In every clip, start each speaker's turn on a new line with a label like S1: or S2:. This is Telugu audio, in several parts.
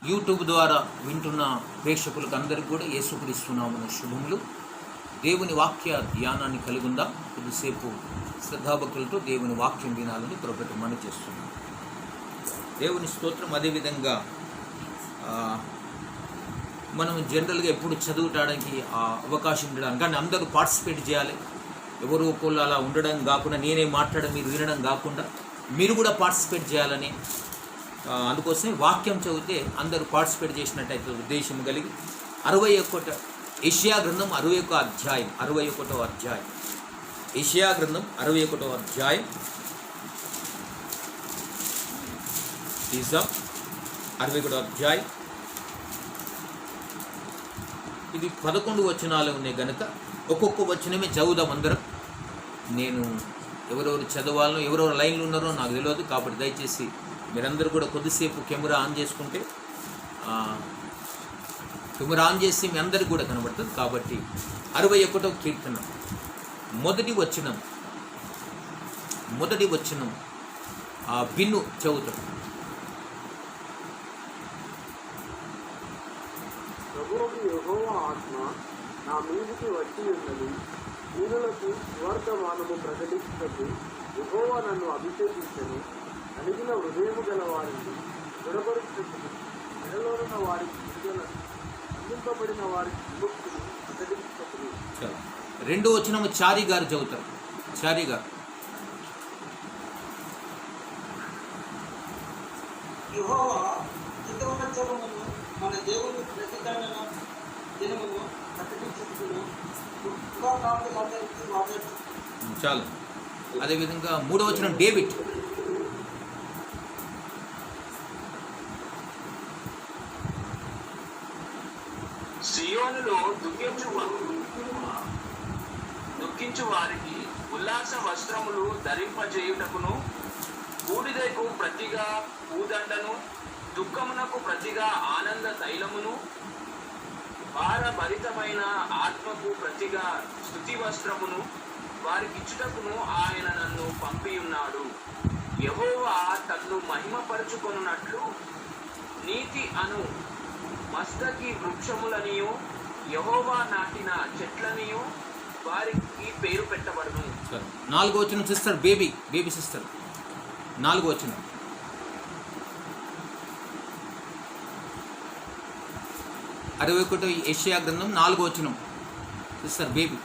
S1: యూట్యూబ్ ద్వారా వింటున్న ప్రేక్షకులకు అందరికీ కూడా యేసుక్రీస్తునామమున శుభములు. దేవుని వాక్య ధ్యానాన్ని కలిగి ఉందాం. కొద్దిసేపు శ్రద్ధాభక్తులతో దేవుని వాక్యం వినాలని ప్రభుత్వం మనం చేస్తున్నాం. దేవుని స్తోత్రం. అదేవిధంగా మనం జనరల్గా ఎప్పుడు చదువుటానికి అవకాశం ఉండడానికి కానీ అందరూ పార్టిసిపేట్ చేయాలి. ఎవరు ఒకళ్ళు అలా ఉండడం కాకుండా నేనే మాట్లాడడం మీరు వినడం కాకుండా మీరు కూడా పార్టిసిపేట్ చేయాలని అందుకోసమే వాక్యం చదివితే అందరూ పార్టిసిపేట్ చేసినట్టయితే ఉద్దేశం కలిగి 61 యెషయా గ్రంథం 61వ అధ్యాయం యెషయా గ్రంథం 61వ అధ్యాయం 61వ అధ్యాయం ఇది 11 వచనాలు ఉన్నాయి కనుక ఒక్కొక్క వచనమే చదువుదాం అందరం. నేను ఎవరెవరు చదవాలనో ఎవరెవరు లైన్లు ఉన్నారో నాకు తెలియదు కాబట్టి దయచేసి మీరందరూ కూడా కొద్దిసేపు కెమెరా ఆన్ చేసుకుంటే కెమెరా ఆన్ చేసి మీ అందరికి కూడా కనబడుతుంది. కాబట్టి 61వ కీర్తన మొదటి వచనం బిన్ను చదువుతాం.
S2: ప్రభువుకు యెహోవా ఆత్మ నా మీదికి వచ్చి ఉన్నది, వీరులకు సువర్తమానము ప్రకటించుటకు యెహోవా నన్ను అభిషేకించను, అలిగిన హృదయము గల వారిని దృఢపరుచుటకు, మెడలోనున్న వారికి విడుదలను, బంధింపబడిన వారికి విముక్తిని ప్రకటించుటకు.
S1: రెండో వచనము చారి గారు చదువుతారు. చారి గారు.
S3: యెహోవా హితవచనమును మన దేవుని ప్రతిదండన దినమును ప్రకటించుటకును కృపాకాంతులందరికీ వాదాడుచును.
S1: చాలు. అదేవిధంగా మూడో వచనం డేవిడ్.
S4: సియోనులో దుఃఖించు వారికి ఉల్లాస వస్త్రములు ధరింపజేయుటకును, బూడిదకు ప్రతిగా పూదండను, దుఃఖమునకు ప్రతిగా ఆనంద తైలమును, భారభరితమైన ఆత్మకు ప్రతిగా స్తుతి వస్త్రమును వారికిచ్చుటకును ఆయన నన్ను పంపియున్నాడు. యెహోవా తన్ను మహిమపరచుకొనున్నట్లు నీతి అను మస్తకి వృక్షములనియు యెహోవా నాటిన చెట్లనియు వారికి పేరు పెట్టబడును.
S1: నాలుగో వచనం సిస్టర్ బేబీ సిస్టర్. నాలుగో వచనం 61 యెషయా గ్రంథం 4వ వచనం సిస్టర్ బేబీ.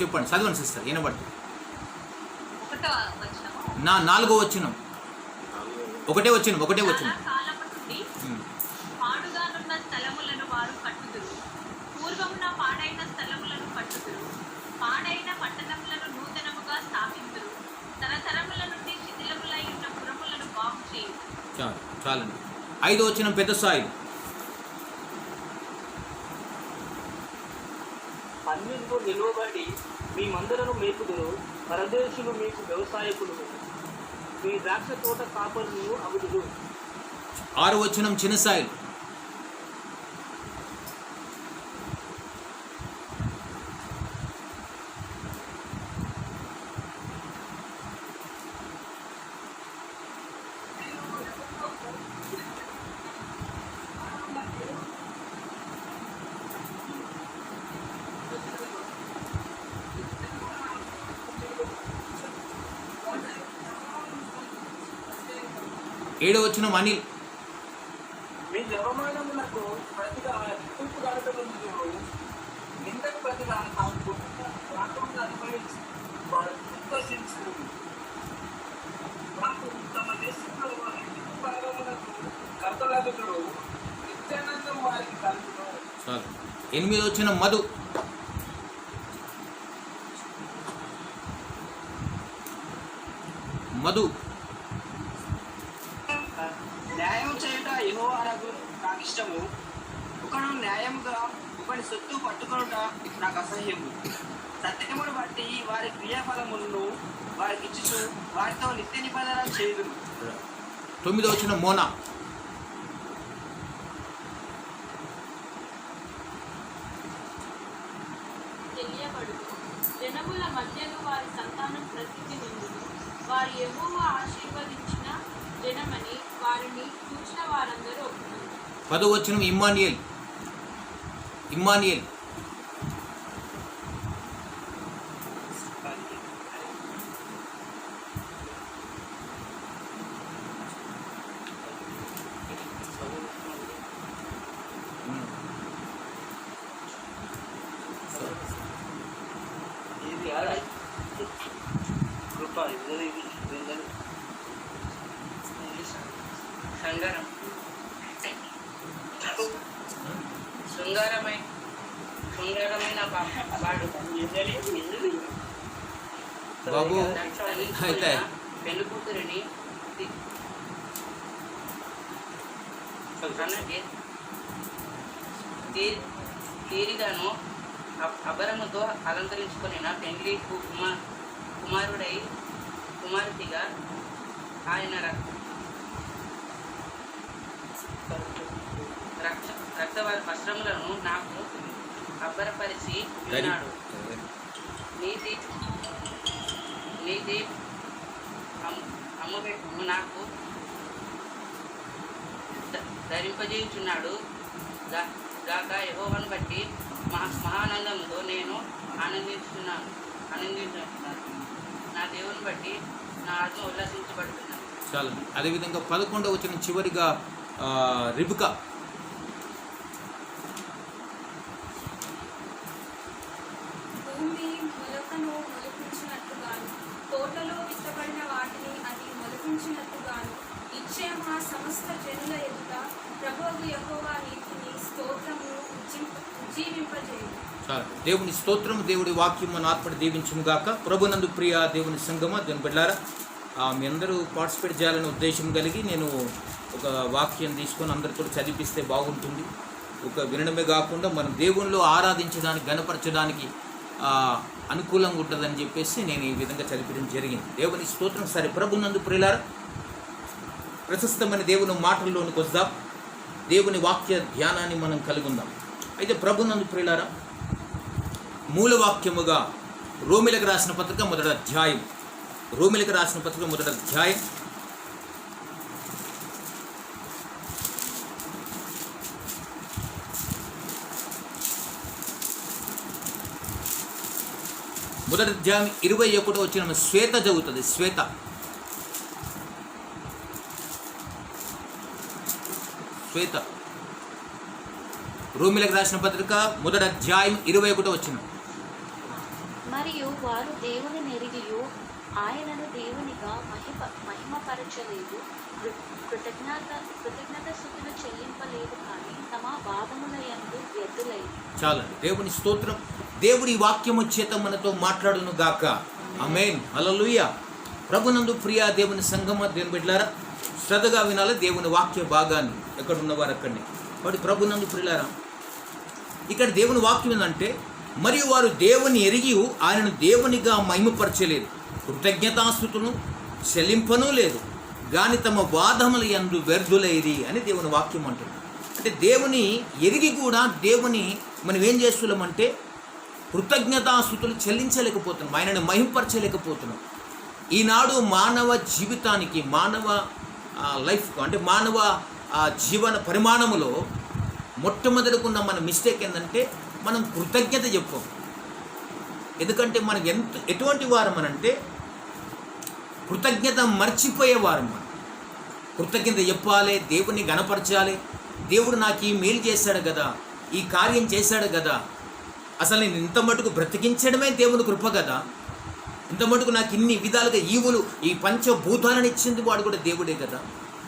S1: చెప్పండి, చదవండి సిస్టర్, వినబడుతుంది. 4వ వచనం ఒకటే వచనం.
S5: పాడుగానున్న స్థలములను వారు కట్టుదురు, పూర్వమున పాడైన స్థలములను కట్టుదురు, పాడైన పట్టణములను నూతనముగా స్థాపించుదురు, తరతరముల నుండి శిథిలములై ఉన్న పురములను బాగు చేయుదురు.
S1: చాలండి. 5వ వచనం పెద్ద సాయిలు.
S3: అన్నింటిలో నిలువబడి మీ మందులను మేపుదురు, పరదేశులు మీకు వ్యవసాయకులు, మీ ద్రాక్ష తోట కాపరులు అగుదురు.
S1: 6వ వచనం చిన్న సాయిలు. ఏడవ వచనం అనిల్.
S3: మీ జవమానములకు ప్రతిగా తూర్పు గడపలు నిందకు ప్రతిగా అనుభవించి సంతోషించు. తమ దేశంలో భాగములకు కర్తలగుతుడు, నిత్యానందం వారికి కలుగును.
S1: 8వ వచనం మధు.
S3: న్యాయం చేయుట యెహోవా నాకు ఇష్టము, ఒకడు న్యాయముగా ఒకటి సొత్తు పట్టుకొనుట నాకు అసహ్యము. సత్యమును బట్టి వారి క్రియాఫలములను వారికి ఇచ్చుచు వారితో నిత్య నిబంధన చేయుదును.
S1: 9వ వచనం మోనా.
S5: జనముల మధ్యలో వారి సంతానం ప్రసిద్ధి నిండును, వారు యెహోవా ఆశీర్వదించిన వారిని చూసిన వారందరూ ఒప్పుకున్నారు.
S1: 10వ వచనం ఇమ్మానుయేల్.
S3: శృంగారమైన వాడు
S1: బాబు అయితే
S3: పెళ్లి కూతురిని తీరిగాను అభరముతో అలంకరించుకొని నా పెళ్లి కుమారుడిగా ఆయన రక్త వస్త్రములను నాకు అబ్బరపరిచి ఉన్నాడు. నీతి అమ్మబెట్టును నాకు ధరింపజేయుచున్నాడు గాక. యెహోవాను బట్టి మహానందముతో నేను ఆనందించున్నాను. నా దేవుని బట్టి నా ఆత్మ ఉల్లాసించబడుతున్నాను.
S1: చాలు. అదేవిధంగా 11వ వచనం చివరిగా రిబ్కా.
S6: భూమి మొలకను మొలిపించినట్టుగాను తోటలో విత్తబడిన వాటిని అది మొలిపించినట్టుగాను ఇచ్చేమా సమస్త జనుల ఎదుట ప్రభువు యెహోవా నీతిని స్తోత్రమును ఉజ్జీవింపజేయును.
S1: చాలు. దేవుని స్తోత్రం, దేవుడి వాక్యం మన ఆత్మని దీవించును గాక. ప్రభునందు ప్రియ దేవుని సంగమా, దేవుని బిడ్డలారా, మీ అందరూ పార్టిసిపేట్ చేయాలనే ఉద్దేశం కలిగి నేను ఒక వాక్యం తీసుకొని అందరితో చదివిస్తే బాగుంటుంది. ఒక వినడమే కాకుండా మనం దేవునిలో ఆరాధించడానికి, గణపరచడానికి అనుకూలంగా ఉంటుందని చెప్పేసి నేను ఈ విధంగా చదివించడం జరిగింది. దేవుని స్తోత్రం. సరే, ప్రభునందు ప్రియులారా, ప్రశస్తమైన దేవుని మాటల్లోనికి వద్దాం. దేవుని వాక్య ధ్యానాన్ని మనం కలిగి ఉందాం. అయితే ప్రభునందు ప్రియులారా, మూలవాక్యముగా రోమిలకు రాసిన పత్రిక మొదటి అధ్యాయం. మొదటి అధ్యాయం 21వ వచనం శ్వేత చదువుతుంది. శ్వేత రోమిలకు రాసిన పత్రిక మొదటి అధ్యాయం 21వ వచనం.
S7: మరియు వారు దేవుని నెరిగియు ఆయనను దేవునిగా మహిమపరచలేదు, కృతజ్ఞత స్తుతులు చెల్లింపలేదు, కానీ తమ వాదముల యందు వ్యర్థులైరి.
S1: చాలండి. దేవుని స్తోత్రం. దేవుడి వాక్యము చేత మనతో మాట్లాడును గాక. ఆమేన్. హల్లెలూయా. ప్రభునందు ప్రియ దేవుని సంగమ, దేవుని బిడ్డలారా, శ్రద్ధగా వినాలి దేవుని వాక్య భాగాన్ని. ఎక్కడున్నవారు అక్కడనే. కాబట్టి ప్రభునందు ప్రియులారా, ఇక్కడ దేవుని వాక్యం ఏంటంటే, మరియు వారు దేవుని ఎరిగి ఆయనను దేవునిగా మహిమపరచలేదు, కృతజ్ఞతాస్తుతులను చెల్లింపనూ లేదు, గాని తమ వాదముల యందు వ్యర్థులైరి అని దేవుని వాక్యం అంటుంది. అంటే దేవుని ఎరిగి కూడా దేవుని మనం ఏం చేస్తున్నామంటే కృతజ్ఞతాస్తుతులు చెల్లించలేకపోతున్నాం, ఆయనను మహిమపరచలేకపోతున్నాం. ఈనాడు మానవ జీవితానికి, మానవ లైఫ్ అంటే మానవ జీవన పరిమాణములో మొట్టమొదటికున్న మన మిస్టేక్ ఏంటంటే మనం కృతజ్ఞత చెప్పం. ఎందుకంటే మనం ఎటువంటి వారం అనంటే కృతజ్ఞత మర్చిపోయేవారం. మనం కృతజ్ఞత చెప్పాలి, దేవుని గణపరచాలి. దేవుడు నాకు ఈ మేలు చేశాడు కదా, ఈ కార్యం చేశాడు కదా, అసలు నేను ఇంత మటుకు బ్రతికించడమే దేవుని కృప కదా, ఇంత మటుకు నాకు ఇన్ని విధాలుగా ఈవులు, ఈ పంచభూతాలను ఇచ్చింది వాడు కూడా దేవుడే కదా,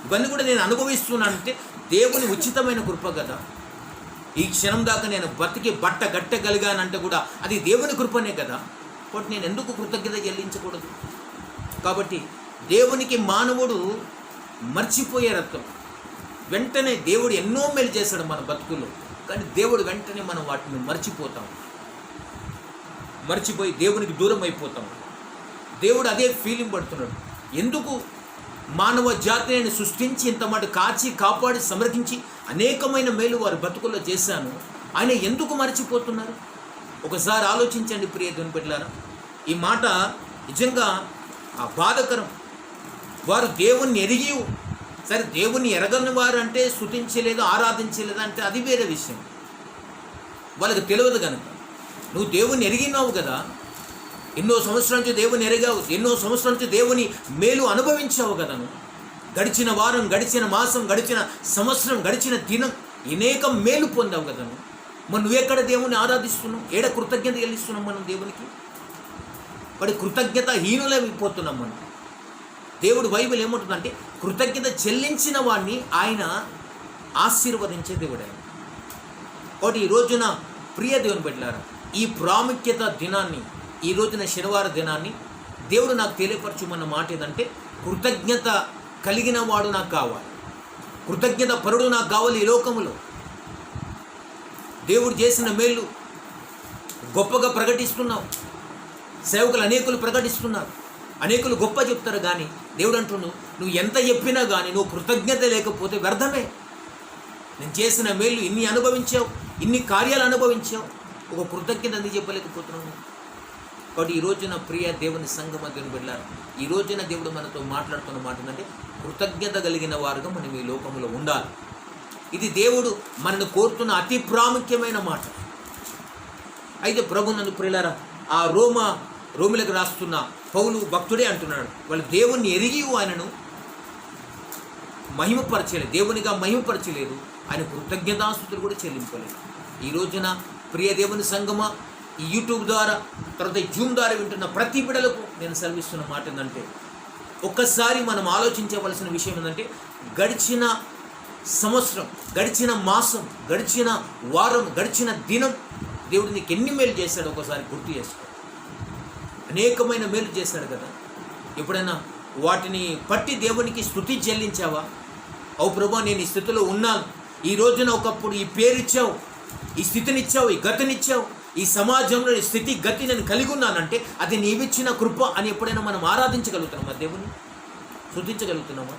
S1: ఇవన్నీ కూడా నేను అనుభవిస్తున్నానంటే దేవుని ఉచితమైన కృప కదా, ఈ క్షణం దాకా నేను బతికి బట్ట గట్టగలిగానంటే కూడా అది దేవుని కృపనే కదా. కాబట్టి నేను ఎందుకు కృతజ్ఞత చెల్లించకూడదు? కాబట్టి దేవునికి మానవుడు మర్చిపోయే రక్తం. వెంటనే దేవుడు ఎన్నో మేలు చేశాడు మన బతుకుల్లో, కానీ దేవుడు వెంటనే మనం వాటిని మర్చిపోయి దేవునికి దూరం అయిపోతాం. దేవుడు అదే ఫీలింగ్ పడుతున్నాడు. ఎందుకు మానవ జాతిని సృష్టించి ఇంతమాట కాచి కాపాడి సంరక్షించి అనేకమైన మేలు వారి బతుకుల్లో చేశాను, ఆయన ఎందుకు మర్చిపోతున్నారు? ఒకసారి ఆలోచించండి ప్రియ దేవుని బిడ్డలారా. ఈ మాట నిజంగా బాధకరం. వారు దేవుణ్ణి ఎరిగి సరే, దేవుని ఎరగని వారు అంటే స్తుతించలేదు, ఆరాధించలేదు అంటే అది వేరే విషయం. వాళ్ళకి తెలియదు కనుక. నువ్వు దేవుని ఎరిగినావు కదా, ఎన్నో సంవత్సరాల నుంచి దేవుని ఎరిగావు, ఎన్నో సంవత్సరాల నుంచి దేవుని మేలు అనుభవించావు కదా. నువ్వు గడిచిన వారం, గడిచిన మాసం, గడిచిన సంవత్సరం, గడిచిన దినం అనేక మేలు పొందావు కదా. మరి నువ్వెక్కడ దేవుని ఆరాధిస్తున్నావు? ఏడ కృతజ్ఞత చెల్లిస్తున్నాం మనం దేవునికి? వాడి కృతజ్ఞత హీనులమైపోతున్నాం మనం. దేవుడు బైబిల్ ఏమంటుందంటే, కృతజ్ఞత చెల్లించిన వాడిని ఆయన ఆశీర్వదించే దేవుడు ఆయన. కాబట్టి ఈ రోజున ప్రియ దేవుని బిడ్డలారా, ఈ ప్రాముఖ్యత దినాన్ని, ఈ రోజున శనివారం దినాన్ని దేవుడు నాకు తెలియపరచుమన్న మాట ఏదంటే, కృతజ్ఞత కలిగిన వాడు నాకు కావాలి, కృతజ్ఞత పరుడు నాకు కావాలి. ఈ లోకములో దేవుడు చేసిన మేలు గొప్పగా ప్రకటిస్తున్నావు, సేవకులు అనేకులు ప్రకటిస్తున్నారు, అనేకులు గొప్ప చెప్తారు. కానీ దేవుడు అంటున్నావు, నువ్వు ఎంత చెప్పినా కానీ నువ్వు కృతజ్ఞత లేకపోతే వ్యర్థమే. నేను చేసిన మేలు ఇన్ని అనుభవించావు, ఇన్ని కార్యాలు అనుభవించావు, ఒక కృతజ్ఞత ఎందుకు చెప్పలేకపోతున్నావు? కాబట్టి ఈ రోజున ప్రియ దేవుని సంఘం దేవుని బిడ్డలారా, ఈ రోజున దేవుడు మనతో మాట్లాడుతున్న మాట ఏంటంటే, కృతజ్ఞత కలిగిన వారుగా మనం ఈ లోకంలో ఉండాలి. ఇది దేవుడు మనల్ని కోరుతున్న అతి ప్రాముఖ్యమైన మాట. అయితే ప్రభు నన్ను ప్రియులారా, ఆ రోమిలకు రాస్తున్న పౌలు భక్తుడే అంటున్నాడు, వాళ్ళు దేవుణ్ణి ఎరిగి ఆయనను మహిమపరచలేదు, దేవునిగా మహిమపరచలేదు, ఆయన కృతజ్ఞతాస్తుతులు కూడా చెల్లింపలేదు. ఈ రోజున ప్రియ దేవుని సంగమా, ఈ యూట్యూబ్ ద్వారా, తర్వాత జూమ్ ద్వారా వింటున్న ప్రతి బిడ్డలకు నేను సెలవిస్తున్న మాట ఏంటంటే, ఒక్కసారి మనం ఆలోచించవలసిన విషయం ఏంటంటే, గడిచిన సంవత్సరం, గడిచిన మాసం, గడిచిన వారం, గడిచిన దినం దేవుడు నీకు ఎన్ని మేలు చేశాడో ఒకసారి గుర్తు చేసుకో. అనేకమైన మేలు చేశాడు కదా. ఎప్పుడైనా వాటిని పట్టి దేవునికి స్తుతి చెల్లించావా? ఓ ప్రభా, నేను ఈ స్థితిలో ఉన్నాను, ఈ రోజున ఒకప్పుడు ఈ పేరిచ్చావు, ఈ స్థితినిచ్చావు, ఈ గతినిచ్చావు, ఈ సమాజంలో ఈ స్థితి గతి నేను కలిగి ఉన్నానంటే అది నీవిచ్చిన కృప అని ఎప్పుడైనా మనం ఆరాధించగలుగుతున్నామా? దేవుని స్తుతించగలుగుతున్నామా?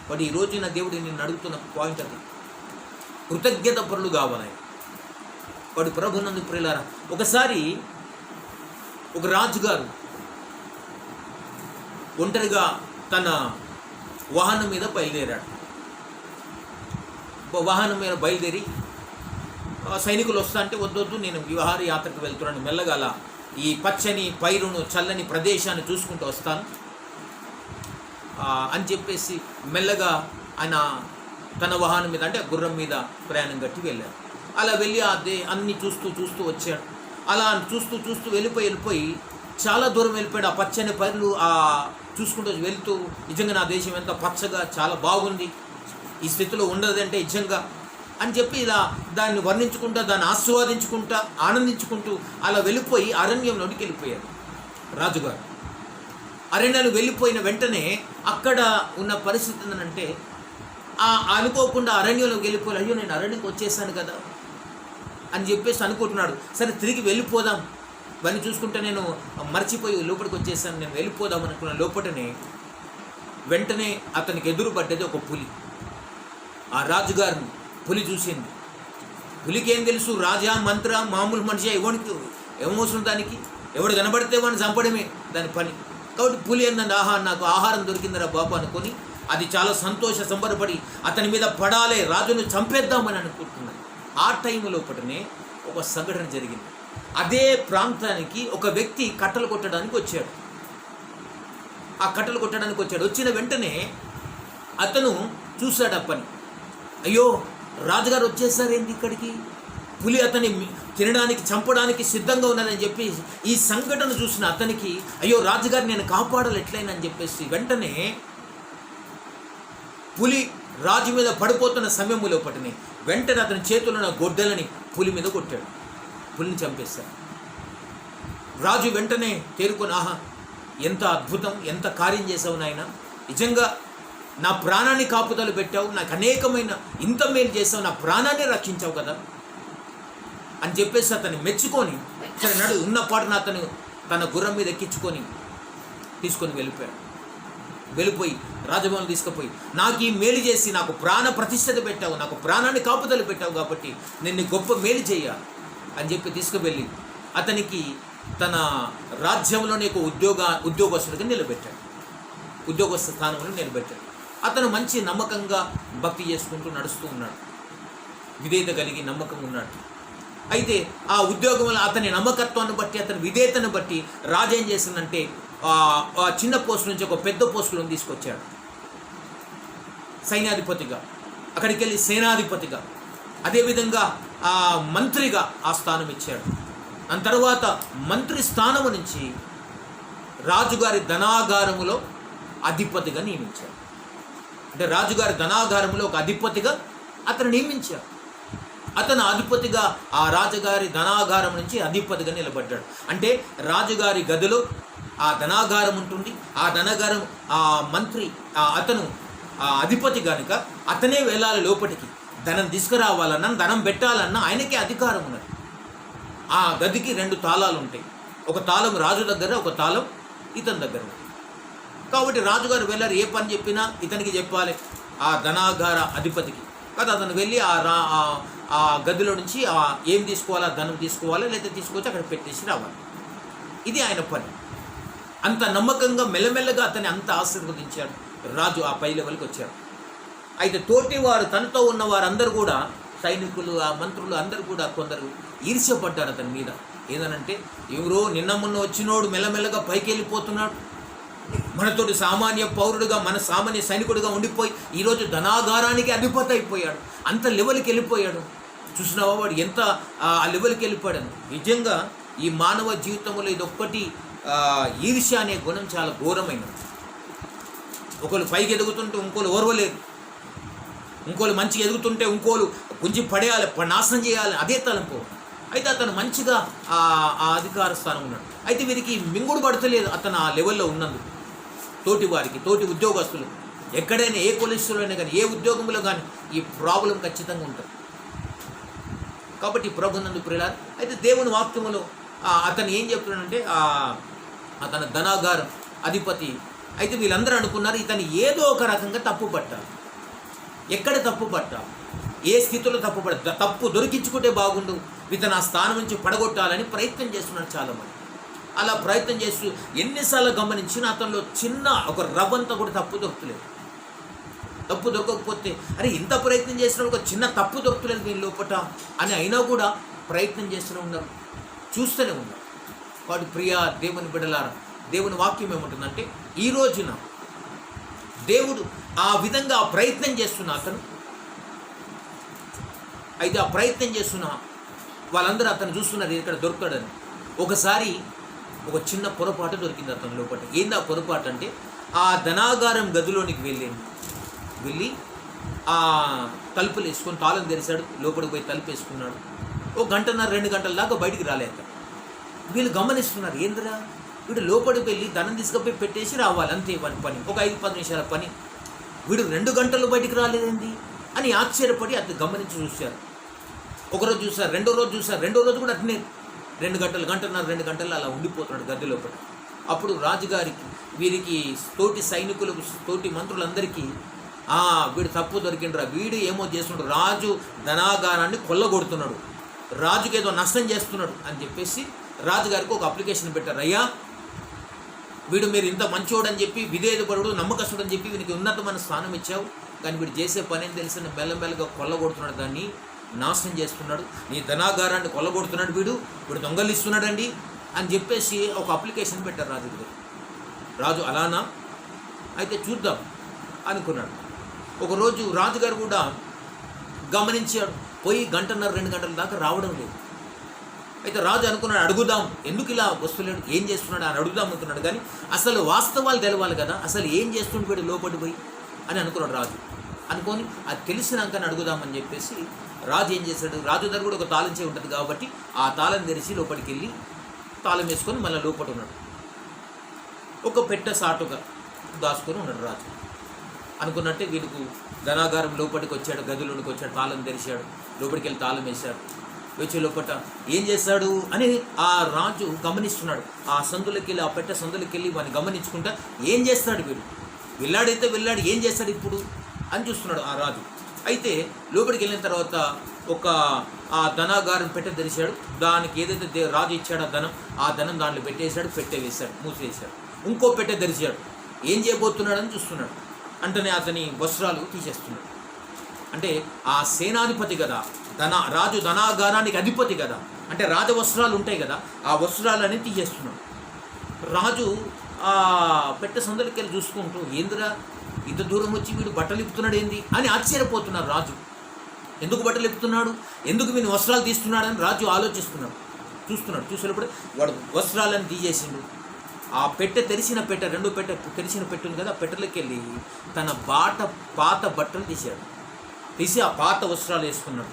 S1: వాడు ఈ రోజున దేవుడు నేను అడుగుతున్న పాయింట్ అది, కృతజ్ఞత పరులు కావాలి. వాడు ప్రభునందు ప్రియులారా, ఒకసారి ఒక రాజుగారు ఒంటరిగా తన వాహనం మీద బయలుదేరాడు. వాహనం మీద బయలుదేరి సైనికులు వస్తా అంటే, వద్దొద్దు, నేను విహార యాత్రకు వెళ్తున్నాను, మెల్లగాల ఈ పచ్చని పైరును, చల్లని ప్రదేశాన్ని చూసుకుంటూ వస్తాను అని చెప్పేసి మెల్లగా ఆయన తన వాహనం మీద, అంటే గుర్రం మీద ప్రయాణం కట్టి వెళ్ళాడు. అలా వెళ్ళి అన్నీ చూస్తూ వచ్చాడు. అలా చూస్తూ వెళ్ళిపోయి చాలా దూరం వెళ్ళిపోయాడు. ఆ పచ్చని పైర్లు చూసుకుంటూ వెళ్తూ, నిజంగా నా దేశం ఎంత పచ్చగా చాలా బాగుంది, ఈ స్థితిలో ఉండదంటే నిజంగా అని చెప్పి ఇలా దాన్ని వర్ణించుకుంటా, దాన్ని ఆస్వాదించుకుంటా, ఆనందించుకుంటూ అలా వెళ్ళిపోయి అరణ్యంలోనికి వెళ్ళిపోయాడు రాజుగారు. అరణ్యాలు వెళ్ళిపోయిన వెంటనే అక్కడ ఉన్న పరిస్థితి ఏంటంటే, అనుకోకుండా అరణ్యంలోకి వెళ్ళిపోయి, అయ్యో నేను అరణ్యంకి వచ్చేసాను కదా అని చెప్పేసి అనుకుంటున్నాడు. సరే, తిరిగి వెళ్ళిపోదాం, ఇవన్నీ చూసుకుంటే నేను మర్చిపోయి లోపలికి వచ్చేసాను, నేను వెళ్ళిపోదాం అనుకున్న లోపలనే వెంటనే అతనికి ఎదురు పడ్డది ఒక పులి. ఆ రాజుగారిని పులి చూసింది. పులికి ఏం తెలుసు, రాజా మంత్ర మామూలు మనిషి, ఎవరికి ఏమవసరం దానికి, ఎవడు కనబడితే వాడిని చంపడమే దాని పని. కాబట్టి పులి ఏందంటే, నాకు ఆహారం దొరికిందిరా బాబు అనుకొని అది చాలా సంబరపడి అతని మీద పడాలే, రాజును చంపేద్దామని అనుకుంటున్నాడు. ఆ టైం లోపలనే ఒక సంఘటన జరిగింది. అదే ప్రాంతానికి ఒక వ్యక్తి కట్టలు కొట్టడానికి వచ్చాడు. ఆ కట్టలు కొట్టడానికి వచ్చాడు. వచ్చిన వెంటనే అతను చూశాడు ఆ పని. అయ్యో, రాజుగారు వచ్చేసారేంటి ఇక్కడికి, పులి అతన్ని తినడానికి, చంపడానికి సిద్ధంగా ఉన్నదని చెప్పి ఈ సంఘటన చూసిన అతనికి, అయ్యో రాజుగారు నేను కాపాడాలి ఎట్లయినా అని చెప్పేసి వెంటనే పులి రాజు మీద పడిపోతున్న సమయంలో పట్టిని వెంటనే అతని చేతుల్లో ఉన్న గొడ్డలని పులి మీద కొట్టాడు. పులిని చంపేశాడు. రాజు వెంటనే తేరుకొని, ఎంత అద్భుతం, ఎంత కార్యం చేసావు నాయన, నిజంగా నా ప్రాణాన్ని కాపుదలు పెట్టావు, నాకు అనేకమైన ఇంత మేలు చేసావు, నా ప్రాణాన్ని రక్షించావు కదా అని చెప్పేసి అతన్ని మెచ్చుకొని, సరే నడు ఉన్న పాటను అతను తన గుర్రం మీద ఎక్కించుకొని తీసుకొని వెళ్ళిపోయి రాజభవనం తీసుకుపోయి, నాకు ఈ మేలు చేసి నాకు ప్రాణ ప్రతిష్టత పెట్టావు, నాకు ప్రాణాన్ని కాపుదలు పెట్టావు కాబట్టి నేను గొప్ప మేలు చేయాలి అని చెప్పి తీసుకువెళ్ళి అతనికి తన రాజ్యంలోనే ఒక ఉద్యోగస్తుడిగా నిలబెట్టాడు. ఉద్యోగస్థ స్థానంలో నిలబెట్టాడు. అతను మంచి నమ్మకంగా భక్తి చేసుకుంటూ నడుస్తూ ఉన్నాడు, విధేయత కలిగి నమ్మకం ఉన్నాడు. అయితే ఆ ఉద్యోగంలో అతని నమ్మకత్వాన్ని బట్టి, అతని విధేయతను బట్టి రాజు ఏం చేసిందంటే ఆ చిన్న పోస్ట్ నుంచి ఒక పెద్ద పోస్టులను తీసుకొచ్చాడు. సైన్యాధిపతిగా, అక్కడికి వెళ్ళి సేనాధిపతిగా, అదేవిధంగా ఆ మంత్రిగా ఆ స్థానం ఇచ్చాడు. దాని తర్వాత మంత్రి స్థానము నుంచి రాజుగారి ధనాగారములో అధిపతిగా నియమించాడు. అంటే రాజుగారి ధనాగారంలో ఒక అధిపతిగా అతను నియమించాడు. అతను అధిపతిగా ఆ రాజుగారి ధనాగారం నుంచి అధిపతిగా నిలబడ్డాడు. అంటే రాజుగారి గదిలో ఆ ధనాగారం ఉంటుంది. ఆ ధనాగారం ఆ మంత్రి అతను అధిపతి కనుక అతనే వెళ్ళాలి లోపలికి. ధనం తీసుకురావాలన్నా, ధనం పెట్టాలన్నా ఆయనకే అధికారం ఉన్నది. ఆ గదికి 2 తాళాలు ఉంటాయి. ఒక తాళం రాజు దగ్గర, ఒక తాళం ఇతని దగ్గర ఉంది. కాబట్టి రాజుగారు వెళ్ళారు, ఏ పని చెప్పినా ఇతనికి చెప్పాలి, ఆ ధనాగార అధిపతికి కదా. అతను వెళ్ళి ఆ గదిలో నుంచి ఏం తీసుకోవాలా, ధనం తీసుకోవాలా, లేదా తీసుకొచ్చి అక్కడ పెట్టేసి రావాలి. ఇది ఆయన పని. అంత నమ్మకంగా మెల్లమెల్లగా అతన్ని అంత ఆశీర్వదించాడు రాజు. ఆ పై లెవెల్కి వచ్చాడు. అయితే తోటివారు, తనతో ఉన్న వారందరూ కూడా, సైనికులు, ఆ మంత్రులు అందరూ కూడా కొందరు ఈర్ష్యపడ్డారు అతని మీద. ఏదనంటే, ఎవరో నిన్న మొన్న వచ్చినోడు మెల్లమెల్లగా పైకి వెళ్ళిపోతున్నాడు, మనతోటి సామాన్య పౌరుడుగా, మన సామాన్య సైనికుడిగా ఉండిపోయి ఈరోజు ధనాగారానికి అధిపతి అయిపోయాడు, అంత లెవెల్కి వెళ్ళిపోయాడు. చూసినావా వాడు ఎంత ఆ లెవెల్కి వెళ్ళిపోయాడు. నిజంగా ఈ మానవ జీవితంలో ఇదొక్కటి ఈర్ష్య అనే గుణం చాలా ఘోరమైనది. ఒకరు పైకి ఎదుగుతుంటే ఇంకోళ్ళు ఓర్వలేరు, ఇంకోళ్ళు మంచిగా ఎదుగుతుంటే ఇంకోళ్ళు గుంజి పడేయాలి, నాశనం చేయాలి, అదే తలంపు. అయితే అతను మంచిగా ఆ అధికార స్థానం ఉన్నాడు. అయితే వీరికి మింగుడు పడతలేదు అతను ఆ లెవెల్లో ఉన్నందుకు. తోటి వారికి, తోటి ఉద్యోగస్తులు, ఎక్కడైనా ఏ కొలిస్టులైనా కానీ, ఏ ఉద్యోగంలో కానీ ఈ ప్రాబ్లం ఖచ్చితంగా ఉంటుంది. కాబట్టి ప్రభునందు ప్రియులారా, అయితే దేవుని వాక్యములో అతను ఏం చెప్తున్నాడంటే, అతను ధనాగారం అధిపతి. అయితే వీళ్ళందరూ అనుకున్నారు ఇతను ఏదో ఒక రకంగా తప్పు పట్టాలి. ఎక్కడ తప్పు పట్టాలి, ఏ స్థితిలో తప్పు పడ, తప్పు దొరికించుకుంటే బాగుండు, ఇతను ఆ స్థానం నుంచి పడగొట్టాలని ప్రయత్నం చేస్తున్నారు చాలామంది. అలా ప్రయత్నం చేస్తూ ఎన్నిసార్లు గమనించినా అతనిలో చిన్న ఒక రవ్వంతా కూడా తప్పు దొరుకుతలేదు. తప్పు దొరకకపోతే, అరే ఇంత ప్రయత్నం చేసిన ఒక చిన్న తప్పు దొరుకుతలేదు వీళ్ళ లోపట అని అయినా కూడా ప్రయత్నం చేస్తూనే ఉన్నారు, చూస్తూనే ఉన్నారు. వాటి ప్రియ దేవుని బిడ్డలారా, దేవుని వాక్యం ఏముంటుందంటే, ఈ రోజున దేవుడు ఆ విధంగా ప్రయత్నం చేస్తున్న అతను, అయితే ఆ ప్రయత్నం చేస్తున్న వాళ్ళందరూ అతను చూస్తున్నారు ఇక్కడ దొరుకుతాడని. ఒకసారి ఒక చిన్న పొరపాటు దొరికింది అతని లోపల. ఏంది ఆ పొరపాటు అంటే, ఆ ధనాగారం గదిలోనికి వెళ్ళి ఆ తలుపులు వేసుకొని తాళం తెరిచాడు, లోపలికి పోయి తలుపు వేసుకున్నాడు. 1 గంటన్నర 2 గంటల దాకా బయటికి రాలేదు. వీళ్ళు గమనిస్తున్నారు, ఏందిరా వీడు లోపలికి వెళ్ళి ధనం తీసుకుపోయి పెట్టేసి రావాలి, అంతే పని, ఒక 5-10 నిమిషాల పని, వీడు 2 గంటలు బయటికి రాలేదేంది అని ఆశ్చర్యపడి అతను గమనించి చూశారు. ఒకరోజు చూశారు, రెండో రోజు కూడా అట్నే 2 గంటలు, 2 గంటలు అలా ఉండిపోతున్నాడు గది లోపల. అప్పుడు రాజుగారికి, వీరికి తోటి సైనికులకు, తోటి మంత్రులందరికీ వీడు తప్పు దొరికిండ్రా, వీడు ఏమో చేస్తున్నాడు, రాజు ధనాగారాన్ని కొల్లగొడుతున్నాడు, రాజుకి ఏదో నష్టం చేస్తున్నాడు అని చెప్పేసి రాజుగారికి ఒక అప్లికేషన్ పెట్టారు. అయ్యా, వీడు మీరు ఇంత మంచోడని చెప్పి, విధేయపరుడు, నమ్మకస్తుడు అని చెప్పి వీనికి ఉన్నతమైన స్థానం ఇచ్చావు, కానీ వీడు చేసే పని ఏం తెలిసిన మెల్లమెల్లగా కొల్లగొడుతున్నాడు, దాన్ని నాశనం చేస్తున్నాడు, నీ ధనాగారాన్ని కొల్లగొడుతున్నాడు, వీడు దొంగలిస్తున్నాడండి అని చెప్పేసి ఒక అప్లికేషన్ పెట్టారు రాజు దగ్గర. రాజు అలానా, అయితే చూద్దాం అనుకున్నాడు. ఒకరోజు రాజుగారు కూడా గమనించాడు, పోయి 1 గంటన్నర 2 గంటల దాకా రావడం లేదు. అయితే రాజు అనుకున్నాడు, అడుగుదాం, ఎందుకు ఇలా వస్తలేడు, ఏం చేస్తున్నాడు అని అడుగుదాం అనుకున్నాడు. కానీ అసలు వాస్తవాలు తెలవాలి కదా, అసలు ఏం చేస్తుండే వీడు లోపడి పోయి అని అనుకున్నాడు రాజు. అనుకొని అది తెలిసినాకని అడుగుదామని చెప్పేసి రాజు ఏం చేశాడు, రాజు దగ్గర కూడా ఒక తాళం చేయి ఉంటుంది కాబట్టి ఆ తాళం తెరిచి లోపలికి వెళ్ళి తాళం వేసుకొని మళ్ళీ లోపల ఉన్నాడు. ఒక పెట్టె సాటుగా దాచుకొని ఉన్నాడు రాజు. అనుకున్నట్టే వీడికి ధనాగారం లోపలికి వచ్చాడు, గదిలోనికి వచ్చాడు, తాళం తెరిచాడు, లోపలికి వెళ్ళి తాళం వేశాడు. వచ్చే లోపల ఏం చేశాడు అని ఆ రాజు గమనిస్తున్నాడు. ఆ సందులకి వెళ్ళి, ఆ పెట్టె సందులకి వెళ్ళి వాడిని గమనించుకుంటా, ఏం చేస్తాడు వీడు, వెళ్ళాడు, ఏం చేస్తాడు ఇప్పుడు అని చూస్తున్నాడు ఆ రాజు. అయితే లోపలికి వెళ్ళిన తర్వాత ఆ ధనాగారం పెట్టె తెరిచాడు. దానికి ఏదైతే రాజు ఇచ్చాడో ఆ ధనం దాంట్లో పెట్టేశాడు, వేశాడు, మూసివేశాడు. ఇంకో పెట్టె తెరిచాడు, ఏం చేయబోతున్నాడని చూస్తున్నాడు. అంటనే అతని వస్త్రాలు తీసేస్తున్నాడు. అంటే ఆ సేనాధిపతి కదా, రాజు ధనాగారానికి అధిపతి కదా, అంటే రాజవస్త్రాలు ఉంటాయి కదా, ఆ వస్త్రాలన్నీ తీసేస్తున్నాడు. రాజు ఆ పెట్టె సందులకి వెళ్ళి చూసుకుంటూ, ఏందిరా ఇంత దూరం వచ్చి వీడు బట్టలు ఇప్పుతున్నాడు ఏంది అని ఆశ్చర్యపోతున్నారు రాజు. ఎందుకు బట్టలు ఇప్పుతున్నాడు, ఎందుకు వీని వస్త్రాలు తీస్తున్నాడని రాజు ఆలోచిస్తున్నాడు. చూసినప్పుడు వాడు వస్త్రాలను తీసేసిండు. ఆ పెట్టె తెరిచిన పెట్టె, రెండు పెట్టె తెరిచిన పెట్టె ఉంది కదా, ఆ పెట్టెలోకి వెళ్ళి తన పాత బట్టలు తీసి ఆ పాత వస్త్రాలు వేసుకున్నాడు.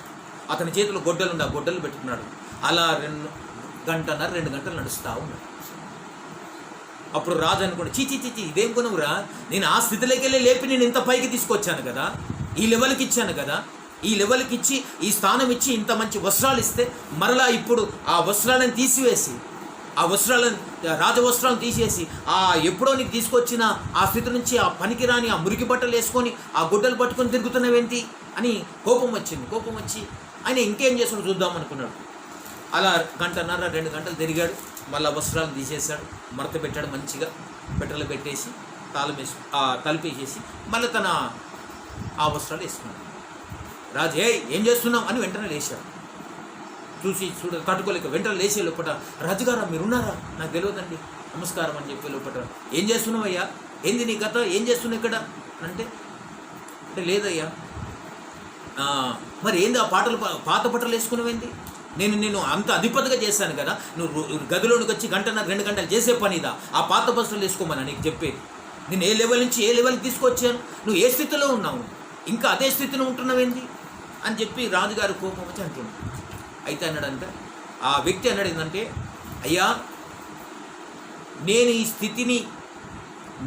S1: అతని చేతిలో గొడ్డలు ఉండి ఆ గొడ్డలు పెట్టుకున్నాడు. అలా 2 గంటలు నడుస్తూ ఉన్నాడు. అప్పుడు రాజు అనుకోండి, చీచి ఇదేం కొనువురా, నేను ఆ స్థితిలోకి వెళ్ళి లేపి నేను ఇంత పైకి తీసుకొచ్చాను కదా, ఈ లెవెల్కి ఇచ్చాను కదా, ఈ లెవెల్కి ఇచ్చి ఈ స్థానం ఇచ్చి ఇంత మంచి వస్త్రాలు ఇస్తే మరలా ఇప్పుడు ఆ వస్త్రాలను తీసివేసి, ఆ వస్త్రాలను రాజవస్త్రాలను తీసేసి ఎప్పుడో నీకు తీసుకొచ్చిన ఆ స్థితి నుంచి ఆ పనికిరాని ఆ మురికి బట్టలు వేసుకొని ఆ గుడ్డలు పట్టుకొని తిరుగుతున్నావేంటి అని కోపం వచ్చి ఆయన ఇంకేం చేసాడు చూద్దాం అనుకున్నాడు. అలా 1.5 2 గంటలు తిరిగాడు. మళ్ళీ వస్త్రాలు తీసేశాడు, మడత పెట్టాడు, మంచిగా పెట్టెలు పెట్టేసి తాళం వేసి తలుపేసేసి మళ్ళీ తన ఆ వస్త్రాలు వేసుకున్నాడు. రాజు ఏం చేస్తున్నాం అని వెంటనే లేచాడు. తట్టుకోలేక వెంటనే లేచే లోపల, రాజుగారా మీరున్నారా, నాకు తెలియదండి, నమస్కారం అని చెప్పే లోపల, ఏం చేస్తున్నావు అయ్యా, ఏంది నీ కథ, ఏం చేస్తున్నావు ఇక్కడ అంటే లేదయ్యా, మరి ఏంది ఆ పాత బట్టలు వేసుకున్నావేంది, నేను అంత అధిపతిగా చేశాను కదా, నువ్వు గదిలోనికి వచ్చి 1.5 2 గంటలు చేసే పనిదా ఆ పాత బట్టలు వేసుకోమని నీకు చెప్పేది. నేను ఏ లెవెల్ నుంచి ఏ లెవెల్కి తీసుకొచ్చాను, నువ్వు ఏ స్థితిలో ఉన్నావు, ఇంకా అదే స్థితిలో ఉంటున్నావేంది అని చెప్పి రాజుగారు కోపం వచ్చి అంటున్నాడు. అయితే అన్నాడంటే ఆ వ్యక్తి అన్నాడు ఏంటంటే, అయ్యా నేను ఈ స్థితిని